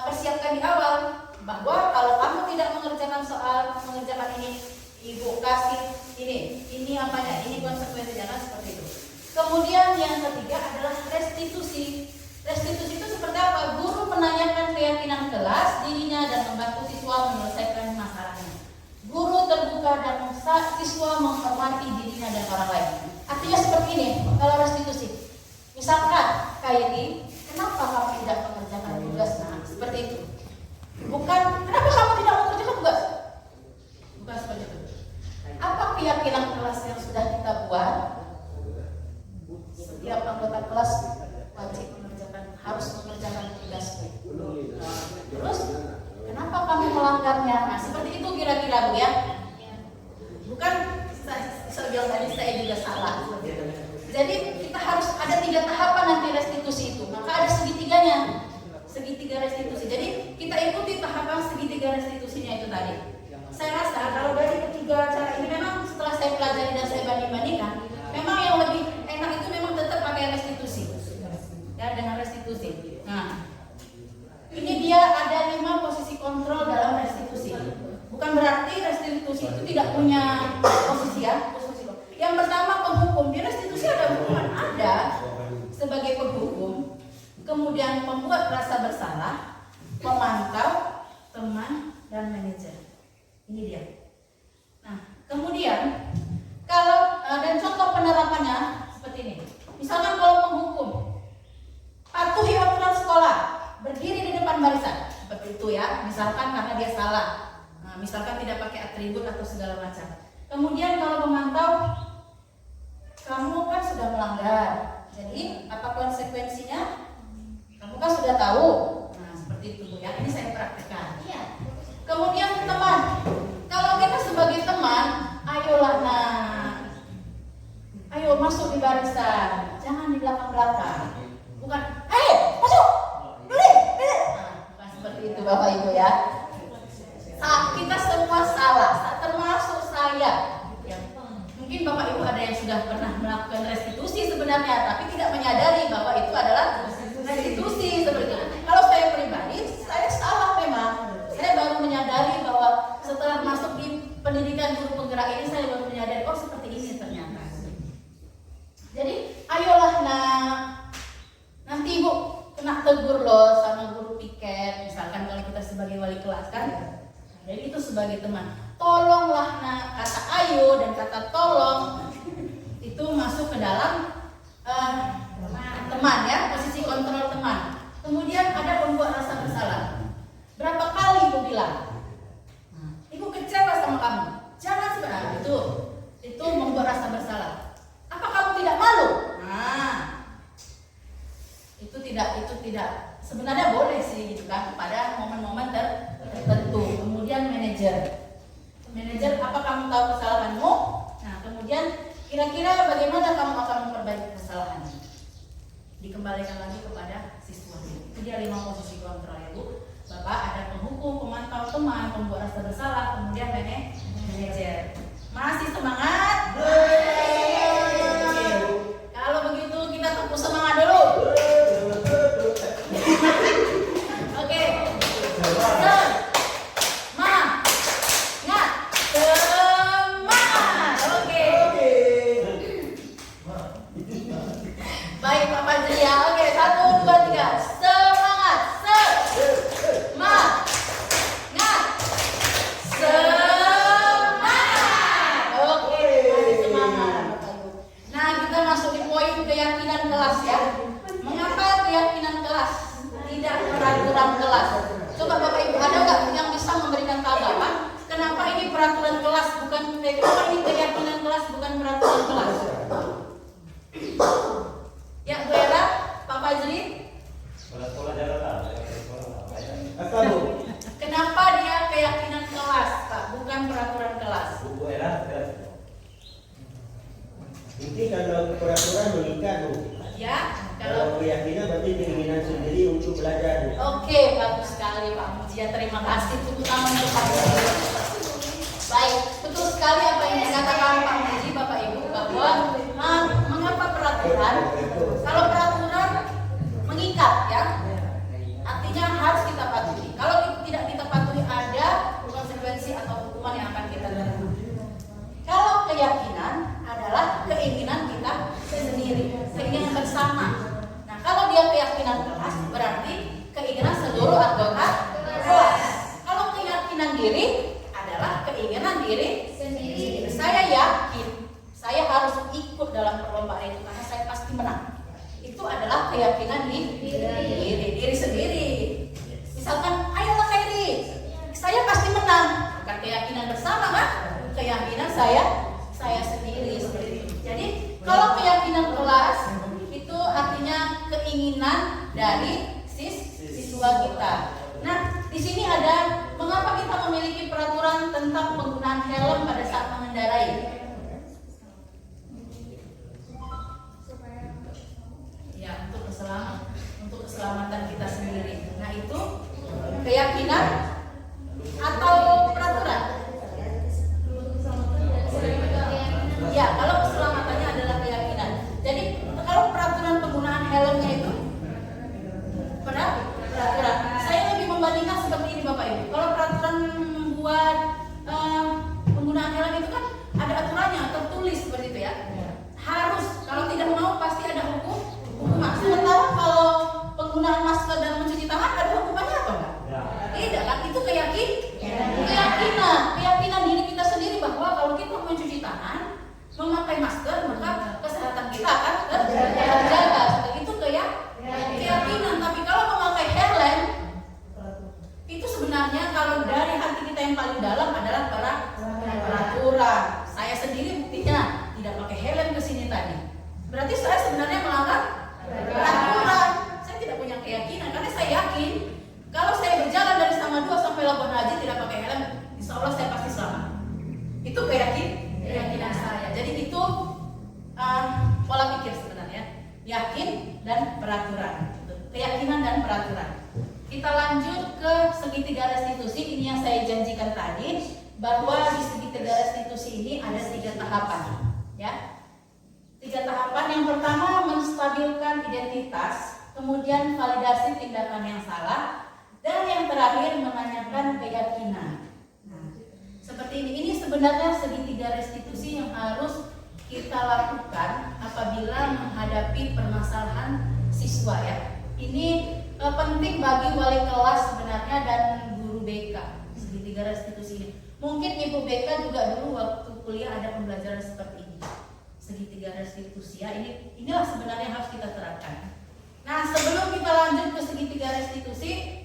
persiapkan di awal bahwa kalau kamu tidak mengerjakan ini, Ibu kasih ini apanya? Ini konsekuensi, jangan seperti itu. Kemudian yang ketiga adalah restitusi. Restitusi itu seperti apa? Guru menanyakan keyakinan kelas, dirinya, dan membantu siswa menyelesaikan masalahnya. Guru terbuka dan siswa menghormati dirinya dan orang lain. Artinya seperti ini kalau restitusi. Misalkan kayak ini, kenapa kamu tidak mengerjakan tugas? Nah, seperti itu. Bukan, kenapa kamu tidak mengerjakan tugas? Bukan seperti itu. Apa keyakinan kelas yang sudah kita buat? Setiap anggota kelas wajib harus mengerjakan tugas. Terus, kenapa kamu melanggarnya? Nah, seperti itu kira-kira, Bu, ya. Bukan saya bilang tadi saya juga salah. Jadi kita harus ada 3 tahapan nanti restitusi itu. Maka ada segitiganya, segitiga restitusi. Jadi kita ikuti tahapan segitiga restitusinya itu tadi. Saya rasa kalau dari ketiga cara ini memang setelah saya pelajari dan saya banding-bandingkan, memang yang lebih enak itu memang tetap pakai restitusi. Ya, dengan restitusi. Nah, ini dia ada 5 posisi kontrol dalam restitusi. Bukan berarti restitusi itu tidak punya posisi, ya. Yang pertama penghukum. Di restitusi ada hukuman, ada sebagai penghukum. Kemudian pembuat rasa bersalah, pemantau, teman, dan manajer. Ini dia. Nah, kemudian kalau dan contoh penerapannya seperti ini. Misalkan kalau penghukum, patuhi aturan sekolah, berdiri di depan barisan, seperti itu, ya. Misalkan karena dia salah. Nah, misalkan tidak pakai atribut atau segala macam. Kemudian kalau memantau, kamu kan sudah melanggar. Jadi apa konsekuensinya? Kamu kan sudah tahu. Nah, seperti itu, Bu, ya. Ini saya praktekkan. Iya. Kemudian teman. Kalau kita sebagai teman, ayolah, ayo masuk di barisan, jangan di belakang-belakang. Bukan, masuk, pilih. Nah, bukan seperti itu, Bapak Ibu, ya. Kita semua salah, termasuk saya. Ya. Mungkin Bapak Ibu ada yang sudah pernah melakukan restitusi sebenarnya, tapi tidak menyadari bahwa itu adalah restitusi seperti itu. Kalau saya pribadi, saya salah memang. Saya baru menyadari bahwa setelah masuk di pendidikan guru penggerak ini, saya baru menyadari, oh seperti ini ternyata. Jadi, ayolah, nanti Ibu kena tegur loh sama guru piket, misalkan kalau kita sebagai wali kelas, kan. Jadi itu sebagai teman. Tolonglah, kata ayo dan kata tolong itu masuk ke dalam teman, ya, posisi kontrol teman. Kemudian ada pembuat rasa bersalah. Berapa kali Ibu bilang, Ibu kecewa sama kamu, jangan sebenarnya itu membuat rasa bersalah. Apa kamu tidak malu? Nah, itu tidak sebenarnya boleh sih, gitu kan, pada momen-momen tertentu. Kemudian manajer, apa kamu tahu kesalahanmu? Nah, kemudian kira-kira bagaimana kamu akan memperbaiki kesalahannya? Dikembalikan lagi kepada siswa. Itu dia 5 posisi kontrol, ya, Bu. Bapak ada penghukum, pemantau teman, pembuat rasa bersalah, kemudian manajer. Masih semangat? Oke. Kalau begitu kita tepuk semangat dulu. Oke. Semangat. Semangat. Oke. Baik Pak Fajri ya. Oke, 1, 2, 3. Semangat. Semangat. Semangat. Oke, masih semangat Bapak Ibu. Nah, kita masuk di poin keyakinan kelas ya. Mengapa keyakinan kelas? Tidak peraturan kelas. Coba Bapak Ibu ada nggak yang bisa memberikan tanggapan? Kenapa ini peraturan kelas bukan kenapa ini keyakinan kelas bukan peraturan kelas? Ya, Bu Era, Pak Fajri. Apa Bu? Kenapa dia keyakinan kelas, Pak, bukan peraturan kelas? Bu Era. Ini kalau peraturan mengikat Bu. Ya, Kalau kalau keyakinan berarti keinginan sendiri untuk belajar Bu. oke, bagus sekali Pak Mujian. Terima kasih tepuk tangan untuk Pak Muji. Baik, betul sekali apa yang dikatakan Pak Muji, Bapak Ibu, bahwa mengapa peraturan? Kalau peraturan mengikat ya, artinya harus kita patuhi. Kalau tidak kita patuhi ada konsekuensi atau hukuman yang akan kita terima. Kalau keyakinan adalah keinginan kita sendiri, keinginan bersama. Nah, kalau dia keyakinan kelas berarti keinginan seluruh anggota kelas. Kalau keyakinan diri adalah keinginan diri sendiri. Saya yakin saya harus ikut dalam perlombaan itu karena saya pasti menang. Itu adalah keyakinan diri sendiri. Misalkan, ayolah Khairi, saya pasti menang. Bukan keyakinan bersama kan? Keyakinan saya sendiri seperti itu. Jadi kalau keyakinan kelas itu artinya keinginan dari siswa kita. Nah, di sini ada mengapa kita memiliki peraturan tentang penggunaan helm pada saat mengendarai. Ya, untuk keselamatan kita sendiri. Nah, itu keyakinan atau peraturan? Ya, kalau keselamatannya adalah keyakinan. Jadi, kalau peraturan penggunaan helmnya itu peraturan. Saya lebih membandingkan seperti ini Bapak Ibu. Kalau peraturan membuat penggunaan helm itu kan ada aturannya, tertulis seperti itu ya. Harus, kalau tidak mau pasti ada hukuman. Sementara kalau penggunaan masker dan mencuci tangan ada hukumannya atau enggak? Tidak kan? Itu keyakinan diri kita sendiri bahwa kalau kita mencuci tangan, memakai masker, maka kesehatan kita akan terjaga. Itu keyakinan. Tapi kalau memakai helm, itu sebenarnya kalau dari hati kita yang paling dalam adalah peraturan. Saya sendiri buktinya tidak pakai helm ke sini tadi. Berarti saya sebenarnya melanggar peraturan. Saya tidak punya keyakinan karena saya yakin kalau saya berjalan dari Samadua sampai Labuan Haji tidak pakai helm, insya Allah saya pasti selamat. Itu keyakinan saya. Jadi itu pola pikir sebenarnya, yakin dan peraturan. Keyakinan dan peraturan. Kita lanjut ke segitiga restitusi. Ini yang saya janjikan tadi, bahwa di segitiga restitusi ini ada 3 tahapan, ya. 3 tahapan. Yang pertama menstabilkan identitas, kemudian validasi tindakan yang salah, dan yang terakhir menanyakan keyakinan. Nah, seperti ini. Ini sebenarnya segitiga restitusi yang harus kita lakukan apabila menghadapi permasalahan siswa ya. Ini penting bagi wali kelas sebenarnya dan guru BK. Segitiga restitusi ini. Mungkin Ibu BK juga dulu waktu kuliah ada pembelajaran seperti ini. Segitiga restitusi ya. Inilah sebenarnya yang harus kita terapkan. Nah, sebelum kita lanjut ke segitiga restitusi,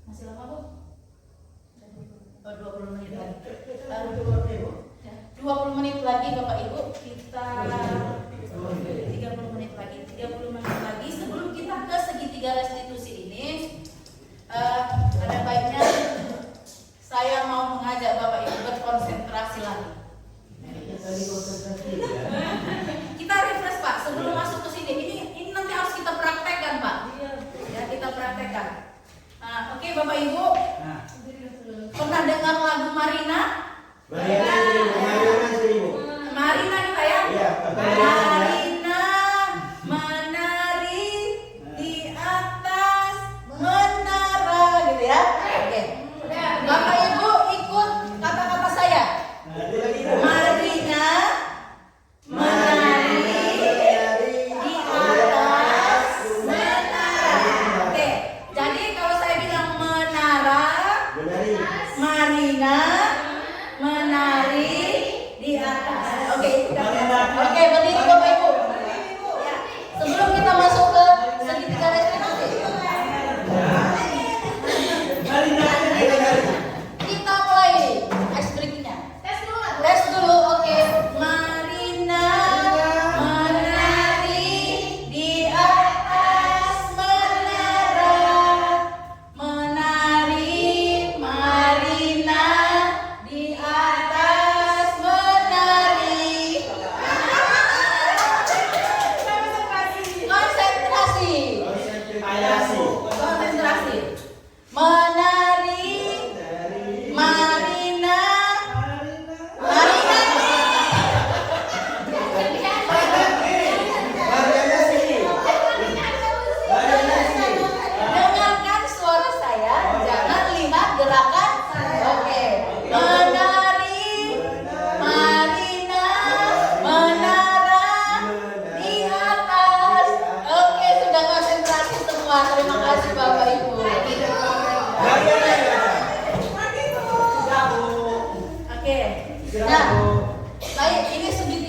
masih lama Bu? 20 menit lagi. 20 menit lagi Bapak Ibu, kita 30 menit lagi. 30 menit lagi sebelum kita ke segitiga restitusi ini, ada baiknya saya mau mengajak Bapak Ibu berkonsentrasi lagi. Kita refresh Pak sebelum masuk ke sini. Ini nanti harus kita praktekkan Pak. Ya, kita praktekkan. Oke Bapak Ibu,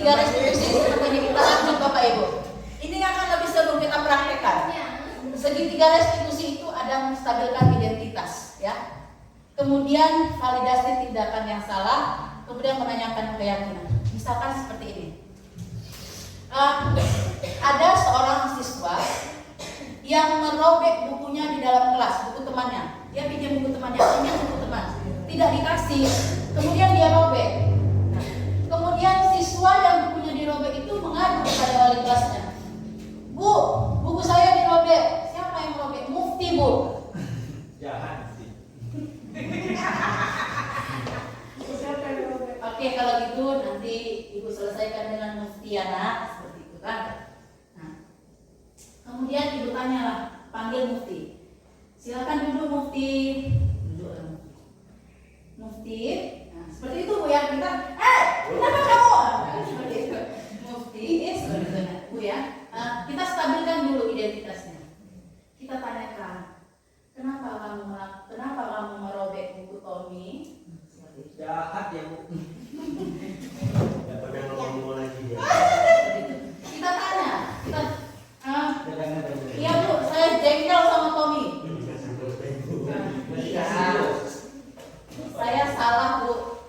segitiga restitusi seperti kita lanjut Bapak Ibu. Ini akan lebih seru kita praktekkan. Segitiga restitusi itu ada menstabilkan identitas, ya. Kemudian validasi tindakan yang salah, kemudian menanyakan keyakinan. Misalkan seperti ini. Ada seorang siswa yang merobek bukunya di dalam kelas, buku temannya. Dia pinjam buku temannya, pinjam buku teman. Tidak dikasih, kemudian dia robek. Nah, kemudian siswa yang bukunya dirobek itu mengadu kepada wali kelasnya. Bu, buku saya dirobek. Siapa yang merobek? Mufti, Bu. Jahat sih. Oke, kalau gitu nanti Ibu selesaikan dengan Mufti ya nak, seperti itu kan. Nah, kemudian Ibu tanyalah, panggil Mufti. Silakan duduk Mufti. Duduk Mufti. Nah, seperti itu Bu ya. Kita, kenapa kamu? Seperti itu. Mufti, seperti itu nah, Bu ya. Kita stabilkan dulu identitasnya. Kita tanyakan, kenapa kamu merobek buku Tommy? Jahat ya Bu. Gak pernah ngomong lagi dia. Kita tanya, iya Bu, saya jengkel sama Tommy. Iya, saya salah Bu.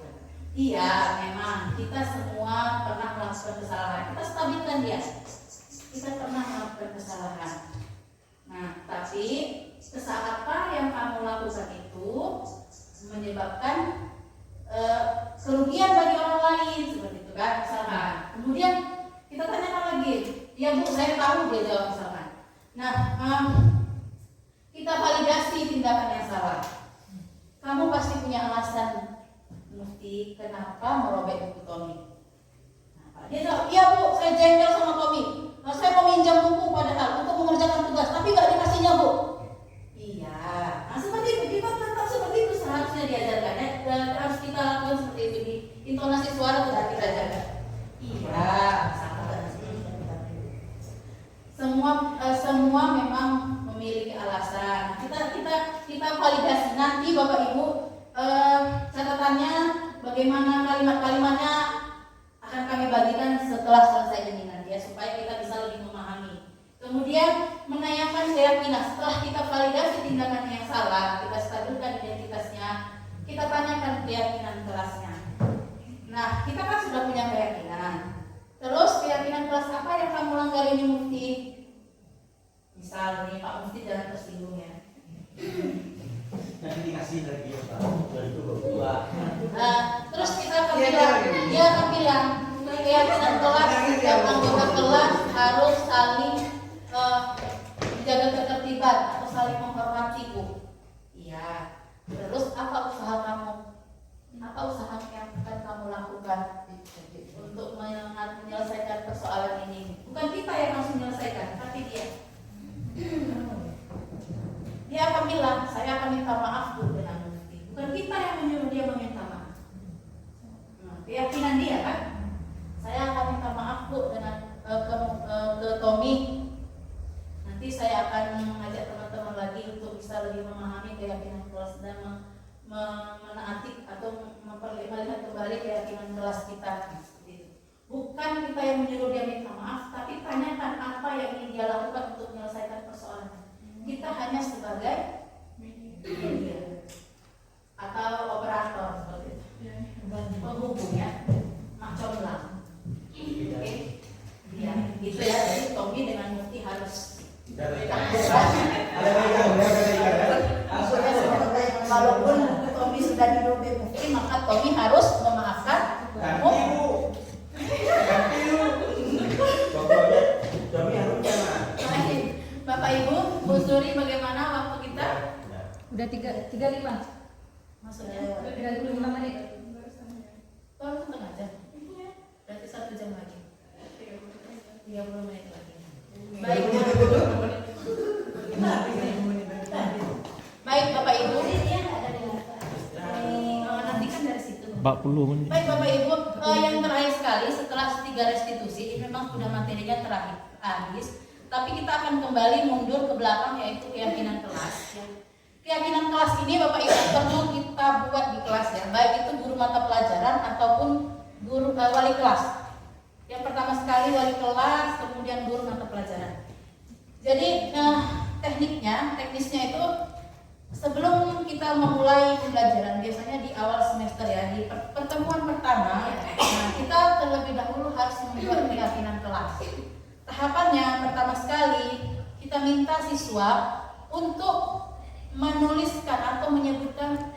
Iya, memang kita semua pernah melakukan kesalahan. Kita stabilkan dia. Kita pernah melakukan kesalahan. Nah, tapi kesalahan apa yang kamu lakukan itu menyebabkan kerugian bagi orang lain, seperti itu kan, misalkan. Kemudian kita tanyakan lagi, ya Bu, saya tahu, dia jawab misalkan. Nah, kita validasi tindakan yang salah. Kamu pasti punya alasan, Mufti, kenapa merobek buku Tommy. Nah, dia jawab, iya Bu, saya jengkel sama Tommy. Saya mau minjam buku padahal untuk mengerjakan tugas, tapi gak dikasihnya Bu. Iya, nah seperti itu, kita tetap seperti itu seharusnya diajarkan ya. Dan harus kita lakukan seperti itu, di intonasi suara sudah kita jaga. Iya, semua memang memiliki alasan. Kita validasi nanti Bapak Ibu, catatannya bagaimana kalimat-kalimatnya akan kami bagikan setelah selesai ini nanti ya, supaya kita bisa lebih memahami. Kemudian menanyakan keyakinan. Setelah kita validasi tindakan yang salah, kita stabilkan identitasnya, kita tanyakan keyakinan kelasnya. Nah, kita kan sudah punya keyakinan. Terus keyakinan kelas apa yang kamu langgar ini Mufti? Misal nih Pak Mufti jangan tersinggung ya. Nanti dikasih lagi ya Pak. Itu berdua. Terus kita akan bilang, dia akan bilang keyakinan kelas, setiap anggota kelas harus saling menjaga ketertiban atau saling menghormati Bu. Iya. Terus apa usaha kamu? Apa usaha yang akan kamu lakukan untuk menyelesaikan persoalan ini? Bukan kita yang harus menyelesaikan, tapi dia. Dia akan bilang, saya akan minta maaf Bu dengan Mufti. Bukan kita yang menyuruh dia meminta maaf. Nah, keyakinan dia kan? Saya akan minta maaf Bu dengan ke Tommy. Nanti saya akan mengajak teman-teman lagi untuk bisa lebih memahami keyakinan kelas dan menaati atau melihat kembali keyakinan kelas kita. Bukan kita yang menyuruh dia minta maaf, tapi tanyakan apa yang ingin dia lakukan untuk menyelesaikan persoalan. Kita hanya sebagai media atau operator seperti itu, penghubung ya, macam lah. Oke, ya, gitu ya. Jadi Tommy dengan Mufti harus. Walaupun Tommy sudah dirobek Mufti, maka Tommy harus memaafkan Mufti. Pokoknya Tommy harus jangan. Bapak Ibu, Bu Suri, bagaimana waktu kita? Udah 35. Maksudnya 35 menit. baru setengah jam. Berarti 1 jam lagi. 30 menit lagi. Baik. Baik Bapak Ibu, nanti kan dari situ. 40 menit. Baik Bapak Ibu, yang terakhir sekali setelah 3 restitusi ini memang sudah materinya terakhir habis, tapi kita akan kembali mundur ke belakang yaitu keyakinan kelas. Keyakinan kelas ini Bapak Ibu perlu kita buat di kelas ya, baik itu guru mata pelajaran ataupun guru wali kelas. Yang pertama sekali wali kelas, kemudian guru mata pelajaran. Jadi teknisnya itu sebelum kita memulai pembelajaran, biasanya di awal semester ya, di pertemuan pertama, nah kita terlebih dahulu harus membuat keyakinan kelas. Tahapannya pertama sekali kita minta siswa untuk menuliskan atau menyebutkan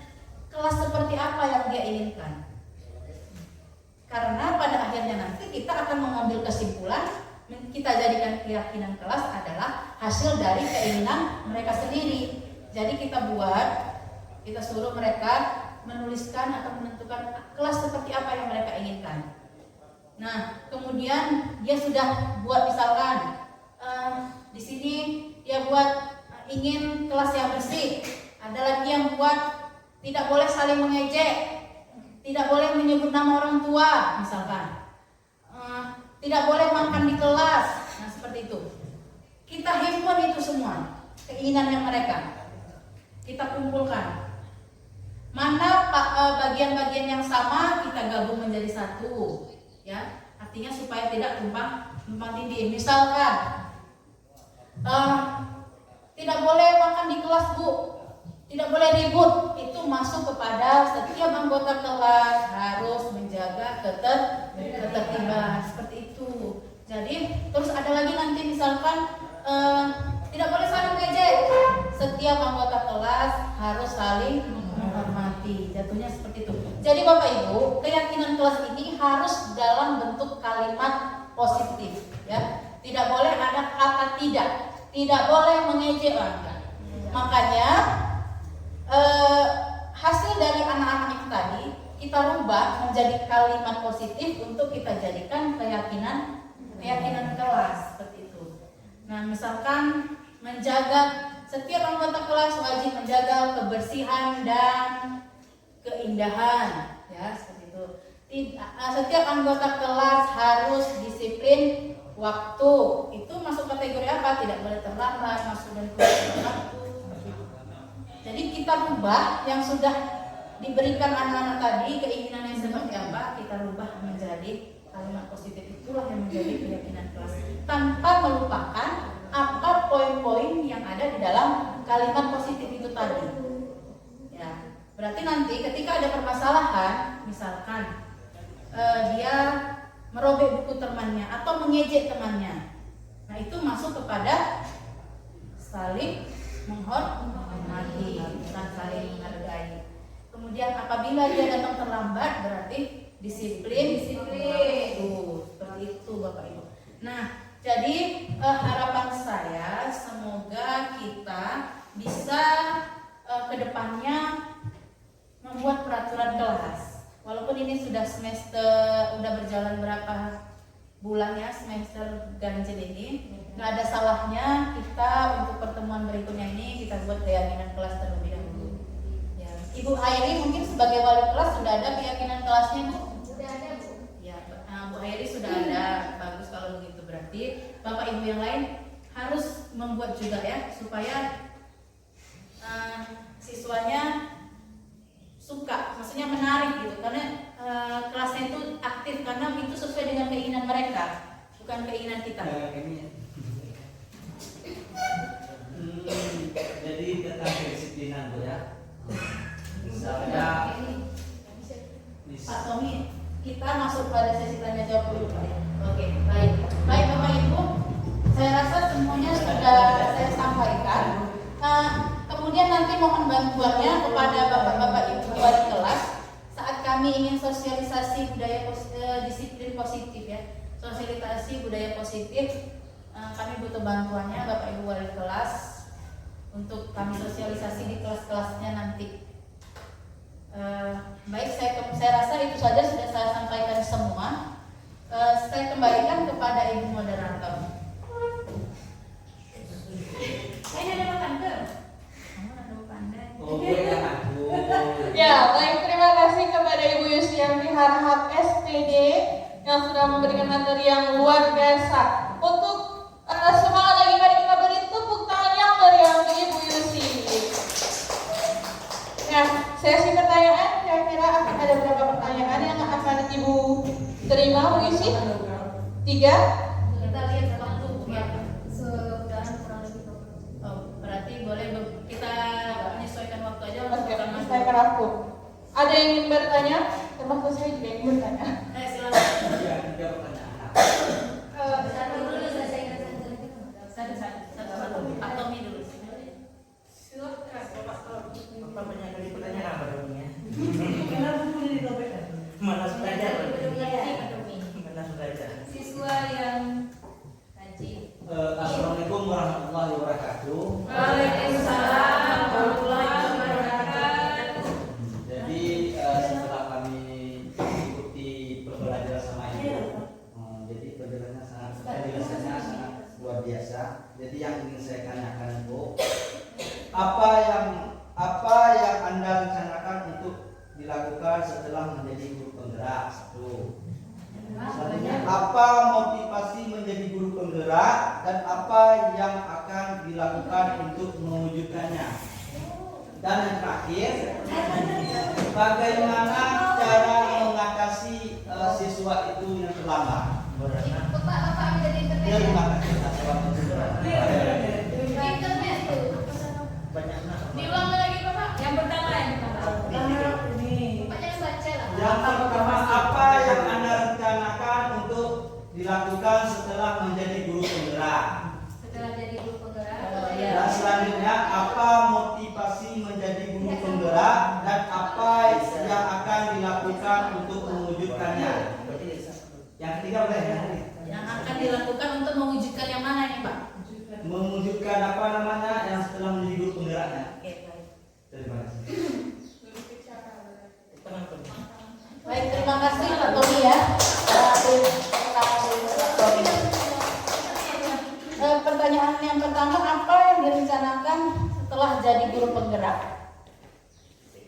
kelas seperti apa yang dia inginkan. Karena pada akhirnya nanti kita akan mengambil kesimpulan, kita jadikan keyakinan kelas adalah hasil dari keinginan mereka sendiri. Jadi kita suruh mereka menuliskan atau menentukan kelas seperti apa yang mereka inginkan. Nah, kemudian dia sudah buat misalkan di sini dia buat ingin kelas yang bersih. Ada lagi yang buat tidak boleh saling mengejek, tidak boleh menyebut nama orang tua, misalkan. Tidak boleh makan di kelas. Nah, seperti itu. Kita himpun itu semua keinginannya mereka. Kita kumpulkan. Mana bagian-bagian yang sama kita gabung menjadi satu, ya. Artinya supaya tidak tumpang tindih. Misalkan tidak boleh makan di kelas, Bu. Tidak boleh ribut. Itu masuk kepada setiap anggota kelas harus menjaga ketertiban, seperti itu. Jadi terus ada lagi nanti misalkan tidak boleh saling mengejek. Setiap anggota kelas harus saling menghormati. Jatuhnya seperti itu. Jadi Bapak Ibu, keyakinan kelas ini harus dalam bentuk kalimat positif, ya. Tidak boleh ada kata tidak boleh mengejek. Makanya hasil dari anak-anak itu tadi kita rubah menjadi kalimat positif untuk kita jadikan keyakinan kelas, seperti itu. Nah, misalkan menjaga, setiap anggota kelas wajib menjaga kebersihan dan keindahan, ya, seperti itu. Setiap anggota kelas harus disiplin waktu. Itu masuk kategori apa? Tidak boleh terlambat, masuk dan keluar waktu. Jadi kita rubah yang sudah diberikan anak-anak tadi, keinginannya seperti apa, kita rubah menjadi kalimat positif. Itulah yang menjadi keyakinan kelas, tanpa melupakan apa poin-poin yang ada di dalam kalimat positif itu tadi. Ya, berarti nanti ketika ada permasalahan, misalkan dia merobek buku temannya atau mengejek temannya, nah itu masuk kepada saling menghormati, bukan saling menghargai. Kemudian apabila dia datang terlambat, berarti disiplin. Seperti itu Bapak Ibu. Nah, jadi harapan saya semoga kita bisa kedepannya membuat peraturan kelas. Walaupun ini sudah berjalan berapa bulan ya, semester ganjil ini, nggak ada salahnya kita untuk pertemuan berikutnya ini kita buat keyakinan kelas terlebih dahulu. Ya, Ibu Airi mungkin sebagai wali kelas sudah ada keyakinan kelasnya, Bu? Sudah ada, Bu. Ya, Bu Airi sudah ada. Bagus kalau begitu. Berarti Bapak Ibu yang lain harus membuat juga ya, supaya siswanya suka, maksudnya menarik gitu, karena kelasnya itu aktif, karena itu sesuai dengan keinginan mereka, bukan keinginan kita. Jadi tentang kedisiplinan, Bu, ya. Misalnya Pak Tommy, kita masuk pada sesi tanya jawab dulu, Pak. Oke, baik Bapak Ibu, saya rasa semuanya sudah saya sampaikan. Kemudian nanti mohon bantuannya kepada Bapak-Bapak Ibu wali kelas saat kami ingin sosialisasi disiplin positif ya, sosialisasi budaya positif. Kami butuh bantuannya Bapak Ibu wali kelas untuk kami sosialisasi di kelas-kelasnya nanti. Baik, saya rasa itu saja sudah saya sampaikan semua. Saya kembalikan kepada Ibu moderator. Saya ada tante. Kamu ada pandai. oh ya aku. Ya, baik, terima kasih kepada Ibu Yustianti Harahap SPD yang sudah memberikan materi yang luar biasa. Untuk semangat lagi, mari kita beri tepuk tangan yang meriah untuk Ibu Yusti. Ya, sesi pertanyaan, kira-kira akan ada berapa pertanyaan yang akan Ibu terima, Bu Yusti? 3. Kita lihat waktu ya. Semudahan kurang lebih 20. Oh, berarti boleh kita menyesuaikan waktu aja untuk Oke, pertama. saya akan aku. Ada yang ingin bertanya? Termasuk saya juga ingin bertanya. Silakan. Ya, 3 pertanyaan. Satu dulu selesaikan Satu. Pak Tommy dulu. Bapak banyak kali pertanyaan apa dong ya? Kenapa boleh ditopekkan? Mana sudah aja? Mana sudah aja? Siswa yang haji. Assalamualaikum warahmatullahi wabarakatuh. Waalaikumsalam warahmatullahi wabarakatuh. Jadi setelah kami mengikuti pembelajaran sama ibu, jadi pembelajarannya penjelasannya sangat luar biasa. Jadi yang ingin saya tanyakan Bu, apa yang Anda rencanakan untuk dilakukan setelah menjadi guru penggerak? Satu. Selanjutnya, apa motivasi menjadi guru penggerak dan apa yang akan dilakukan untuk mewujudkannya? Dan yang terakhir, bagaimana cara mengatasi siswa itu yang terlambat? Bapak menjadi Terima kasih atas internet tuh. Diulang lagi Bapak. Yang pertama. Bapak jangan baca lah. Yang pertama, apa yang Anda rencanakan untuk dilakukan setelah menjadi guru penggerak? Setelah jadi guru penggerak. Dan selanjutnya, apa motivasi menjadi guru penggerak dan apa yang akan dilakukan untuk mewujudkannya? Yang ketiga boleh ya? Yang akan dilakukan untuk mewujudkan yang mana ini Pak? Mewujudkan apa namanya yang setelah menjadi guru penggeraknya? Oke, baik. Terima kasih. Baik, terima kasih Pak Tommy ya. Pertanyaan yang pertama, apa yang direncanakan setelah jadi guru penggerak?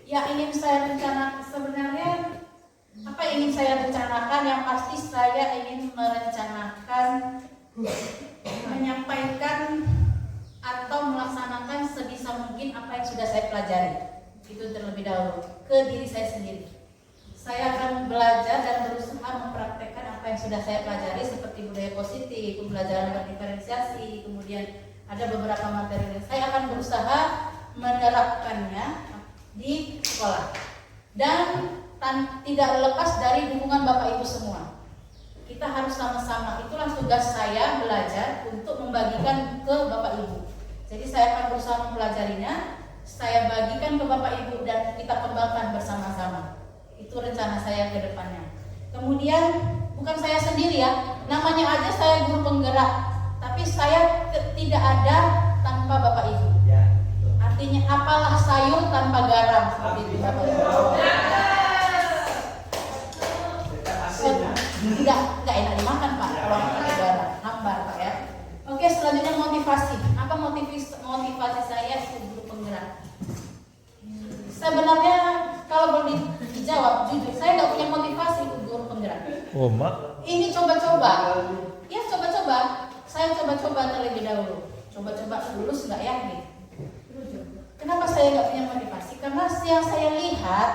Ya, ingin saya rencanakan sebenarnya apa yang ingin saya rencanakan? Yang pasti saya ingin merencanakan menyampaikan atau melaksanakan sebisa mungkin apa yang sudah saya pelajari. Itu terlebih dahulu ke diri saya sendiri. Saya akan belajar dan berusaha mempraktekkan apa yang sudah saya pelajari seperti budaya positif, pembelajaran berdiferensiasi, kemudian ada beberapa materi yang saya akan berusaha menerapkannya di sekolah. Dan tidak lepas dari dukungan Bapak Ibu semua. Kita harus sama-sama, itulah tugas saya belajar untuk membagikan ke Bapak Ibu. Jadi saya akan berusaha mempelajarinya, saya bagikan ke Bapak Ibu dan kita kembangkan bersama-sama. Itu rencana saya ke depannya. Kemudian bukan saya sendiri ya, namanya aja saya guru penggerak, tapi saya tidak ada tanpa Bapak Ibu. Ya. Artinya apalah sayur tanpa garam seperti itu Bapak Ibu. Tidak enak dimakan Pak kalau nggak pakai garam, hambar Pak ya. Oke, selanjutnya motivasi. Apa motivasi saya sebagai guru penggerak? Sebenarnya kalau boleh dijawab jujur, saya nggak punya motivasi untuk guru penggerak. Oh, Mak. Ini coba-coba. Ya coba-coba. Saya coba-coba terlebih dahulu. Coba-coba lulus nggak ya? Gitu. Kenapa saya nggak punya motivasi? Karena yang saya lihat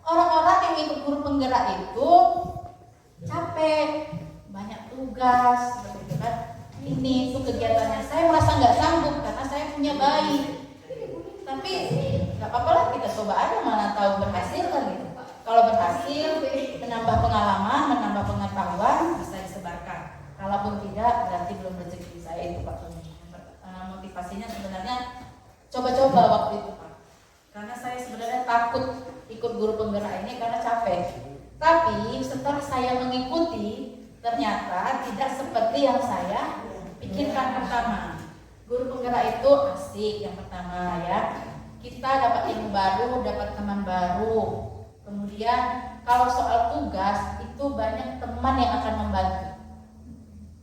orang-orang yang ikut guru penggerak itu capek, banyak tugas, seperti itu kan. Ini itu kegiatannya. Saya merasa nggak sanggup karena saya punya bayi. Tapi nggak apa-apa lah, kita coba aja, mana tahu berhasil kan gitu. Kalau berhasil, menambah pengalaman, menambah pengetahuan, bisa disebarkan. Kalaupun tidak, berarti belum rezeki saya itu Pak. Motivasinya sebenarnya coba-coba waktu itu Pak. Karena saya sebenarnya takut ikut guru penggerak ini karena capek. Tapi setelah saya mengikuti, ternyata tidak seperti yang saya pikirkan pertama. Guru penggerak itu asik yang pertama ya. Kita dapat ilmu baru, dapat teman baru. Kemudian kalau soal tugas itu banyak teman yang akan membantu.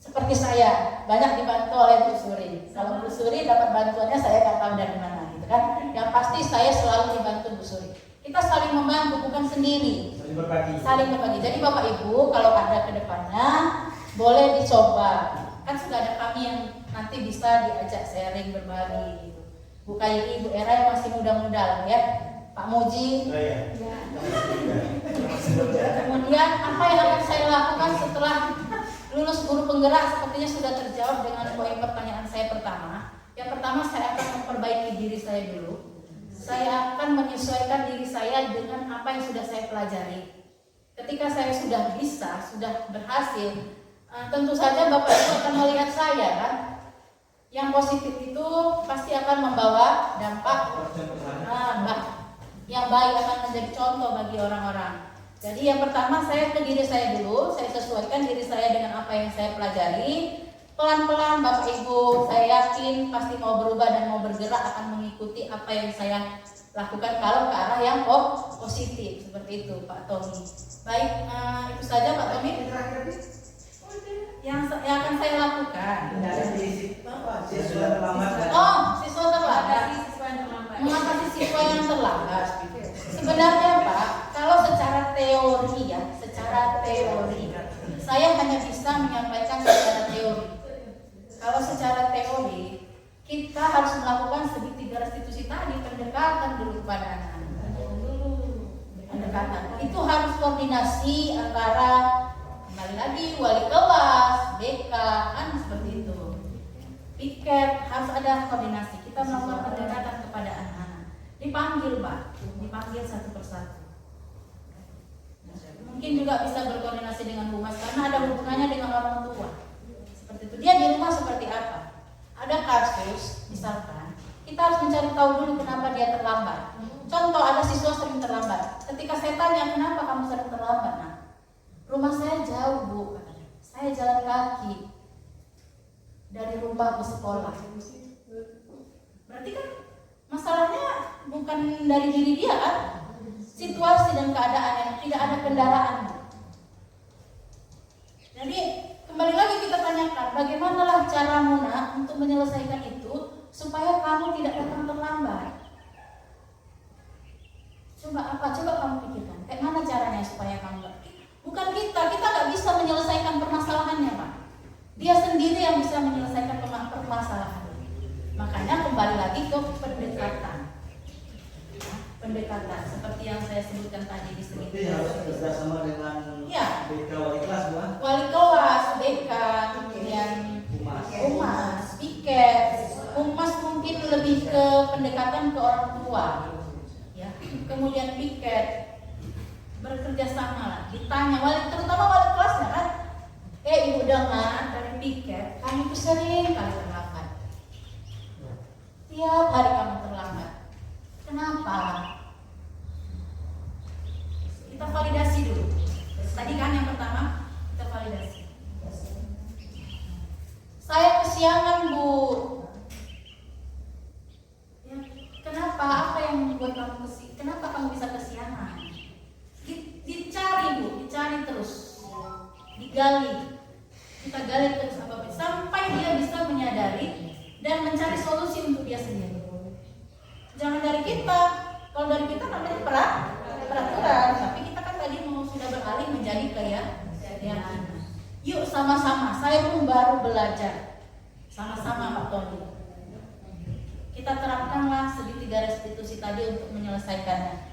Seperti saya, banyak dibantu oleh Bu Suri. Kalau Bu Suri dapat bantuannya saya nggak tahu dari mana gitu kan. Yang pasti saya selalu dibantu Bu Suri. Kita saling membantu, bukan sendiri. Saling berbagi. Jadi Bapak Ibu kalau ada ke depannya boleh dicoba. Kan sudah ada kami yang nanti bisa diajak sharing, berbagi gitu. Bu Kairi, Bu Era yang masih muda-muda lah ya. Pak Muji. Kemudian apa yang akan saya lakukan setelah lulus guru penggerak sepertinya sudah terjawab dengan poin pertanyaan saya pertama. Yang pertama, saya akan memperbaiki diri saya dulu. Saya akan menyesuaikan diri saya dengan apa yang sudah saya pelajari. Ketika saya sudah bisa, sudah berhasil, tentu saja Bapak Ibu akan melihat saya kan. Yang positif itu pasti akan membawa dampak yang baik, akan menjadi contoh bagi orang-orang. Jadi yang pertama, saya ke diri saya dulu, saya sesuaikan diri saya dengan apa yang saya pelajari. Pelan-pelan Bapak Ibu, saya yakin pasti mau berubah dan mau bergerak akan mengikuti apa yang saya lakukan kalau ke arah yang positif. Seperti itu Pak Tommy. Baik, itu saja Pak Tommy yang akan saya lakukan. Siswa terlambat. Siswa terlambat. Mengatasi siswa yang terlambat. Sebenarnya Pak, kalau secara teori ya, secara teori, saya hanya bisa menyampaikan secara teori. Kalau secara teori, kita harus melakukan segitiga restitusi tadi, pendekatan dulu kepada anak-anak. Pendekatan itu harus koordinasi antara, kembali lagi, wali kelas, BK, kan seperti itu. Piket, harus ada koordinasi. Kita melakukan pendekatan kepada anak-anak. Dipanggil Pak, dipanggil satu persatu. Mungkin juga bisa berkoordinasi dengan humas karena ada hubungannya dengan orang tua. Seperti itu. Dia di rumah seperti apa? Ada kasus, misalkan, kita harus mencari tahu dulu kenapa dia terlambat. Contoh, ada siswa sering terlambat. Ketika saya tanya, kenapa kamu sering terlambat? Nah, rumah saya jauh Bu, saya jalan kaki dari rumah ke sekolah. Berarti kan masalahnya bukan dari diri dia kan? Situasi dan keadaan yang tidak ada kendaraan. Jadi kembali lagi kita tanyakan, bagaimanalah caramu nak untuk menyelesaikan itu supaya kamu tidak datang terlambat. Coba apa? Coba kamu pikirkan. Kayak mana caranya supaya kamu nggak? Bukan kita nggak bisa menyelesaikan permasalahannya Pak. Dia sendiri yang bisa menyelesaikan permasalahan. Makanya kembali lagi ke pendekatan. Pendekatan seperti yang saya sebutkan tadi di sini. Jadi harus bekerjasama dengan BK wali kelas, Bu. Wali kelas, BK, kemudian humas, piket. Humas mungkin lebih ke pendekatan ke orang tua, ya. Kemudian piket bekerja sama lah. Ditanya terutama wali kelasnya kan, Ibu dengar dari piket, kamu itu sering kali terlambat. Tiap hari kamu terlambat. Kenapa? Kita validasi dulu. Tadi kan yang pertama kita validasi. Saya kesiangan Bu. Ya, kenapa? Apa yang membuat kamu kesiangan? Kenapa kamu bisa kesiangan? Dicari Bu, dicari terus, digali. Kita gali terus apa sampai dia bisa menyadari dan mencari solusi untuk dia sendiri. Jangan dari kita. Kalau dari kita namanya peraturan, tapi kita kan tadi sudah beralih menjadi keyakinan. Yuk sama-sama. Saya pun baru belajar. Sama-sama Pak Tony. Kita terapkanlah segitiga restitusi tadi untuk menyelesaikannya.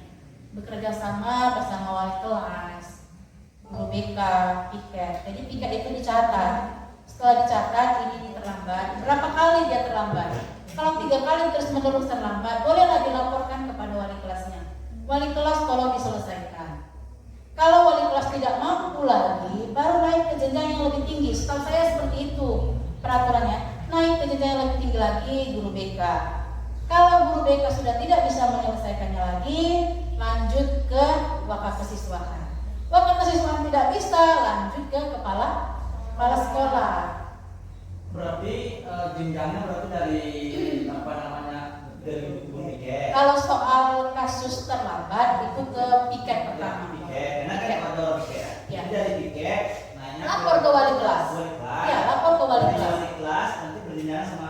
Bekerja sama bersama wali kelas, guru BK, piket. Jadi piket itu dicatat. Setelah dicatat ini terlambat. Berapa kali dia terlambat? Kalau 3 kali terus-menerus terlambat, bolehlah dilaporkan kepada wali kelasnya. Wali kelas tolong diselesaikan. Kalau wali kelas tidak mampu lagi, baru naik ke jenjang yang lebih tinggi. Setahu saya seperti itu peraturannya. Naik ke jenjang yang lebih tinggi lagi, guru BK. Kalau guru BK sudah tidak bisa menyelesaikannya lagi, lanjut ke wakaf kesiswaan. Wakaf kesiswaan tidak bisa, lanjut ke kepala sekolah. Berarti jenjangnya berarti dari dari piket. Kalau soal kasus terlambat itu ke piket pertama. Piket, karena kan ada orang piket. Ya. Jadi dari piket nanya lapor ke wali kelas. Ya, lapor ke wali kelas. Wali kelas nanti berjenjang sama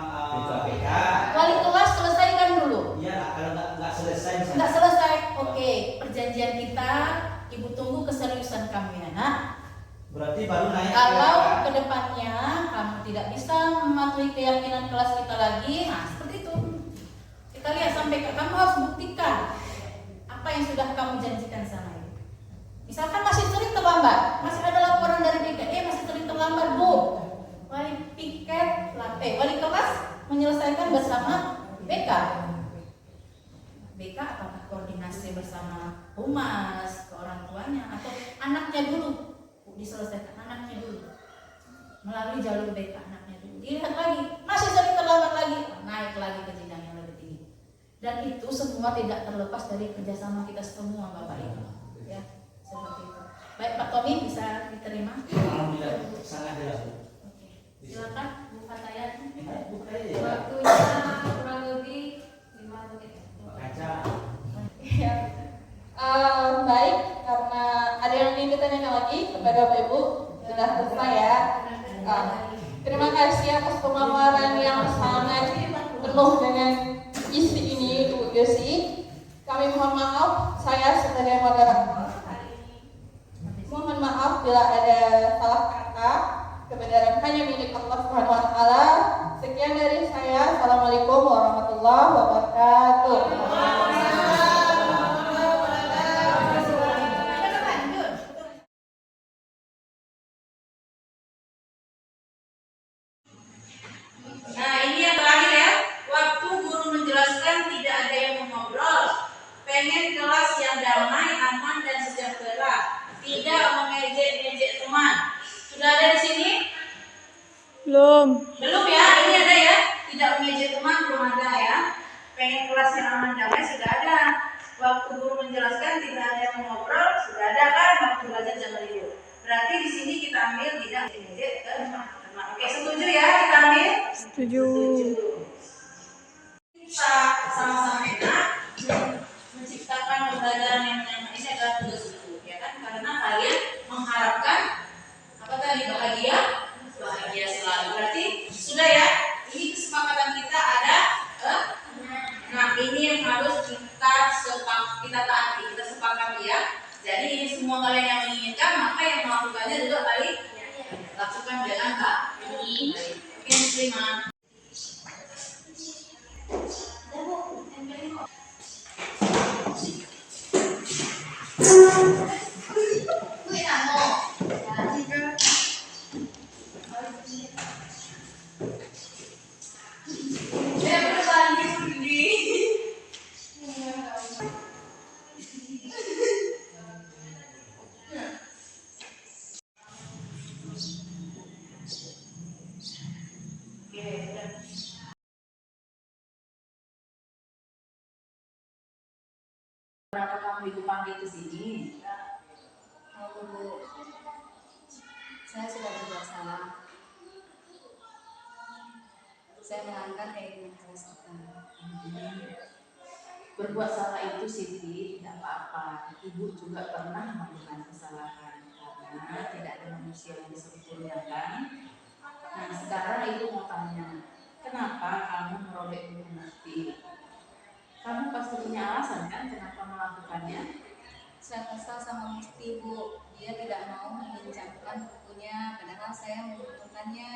BK. Wali kelas selesaikan dulu. Iya, kalau nggak selesai misalnya. Nggak selesai, oke. Perjanjian kita, Ibu tunggu keseriusan kamu ya nak. Berarti baru naik. Kalau kedepannya kamu tidak bisa mematuhi keyakinan kelas kita lagi, nah seperti itu. Kita lihat sampai kamu harus buktikan apa yang sudah kamu janjikan sama ibu. Misalkan masih sering terlambat, masih ada laporan dari BKE masih sering terlambat, Bu. Wali kelas menyelesaikan bersama BK. BK apakah koordinasi bersama humas, ke orang tuanya, atau anaknya dulu diselesaikan, anaknya dulu melalui jalur BK, anaknya dulu dilihat lagi, masih sering terlambat lagi, naik lagi ke jenjang yang lebih tinggi. Dan itu semua tidak terlepas dari kerjasama kita semua, Bapak Ibu, ya, seperti itu. Baik, Pak Tommy, bisa diterima? Alhamdulillah, sangat jelas. Oke, silakan Bu Fatayat. Waktunya kurang lebih 5 menit. Kaca. Ya. Baik, karena ada yang ingin ditanyakan lagi kepada Bapak Ibu, sudah selesai ya. Terima kasih atas pemaparan yang sangat penuh dengan isi ini, Bu Yosi. Kami mohon maaf, saya sebagai moderator mohon maaf bila ada salah kata. Kebenaran hanya milik Allah Subhanahu wa taala. Sekian dari saya. Assalamualaikum warahmatullahi wabarakatuh. Nah, ini yang terakhir ya. Waktu guru menjelaskan tidak ada yang mengobrol. Pengen kelas yang damai, aman dan sejahtera. Tidak mengejek-ngejek teman. Sudah ada di sini? Belum. Belum ya? Ini ada ya? Tidak mengejek teman belum ada ya. Pengen kelas yang aman damai sudah ada. Waktu guru menjelaskan tidak ada yang mengobrol sudah ada kan? Waktu belajar zaman dulu. Berarti di sini kita ambil tidak mengejek teman. Oke, setuju ya kita ambil? Setuju. Kita sama-sama enak menciptakan pembelajaran yang nyaman ini adalah tugas ibu, ya kan? Karena kalian mengharapkan apa tadi, bahagia selalu. Berarti sudah ya, ini kesepakatan kita ada. Nah, ini yang harus kita taati, kita sepakati ya. Jadi ini semua kalian yang menginginkan, maka yang melakukannya juga kali lakukan dengan baik. Oke, terima. Kenapa kamu dipanggil ke sini? Bu, saya sudah berbuat salah. Saya melanggar keinginan kelas kita. Berbuat salah itu Siti tidak apa-apa. Ibu juga pernah melakukan kesalahan karena tidak ada manusia yang sempurna kan. Nah, sekarang ibu mau tanya, kenapa kamu merobek buku mufti? Kamu pasti punya alasan kan kenapa melakukannya? Saya kesal sama Musti, Bu. Dia tidak mau meminjamkan bukunya, padahal saya membutuhkannya.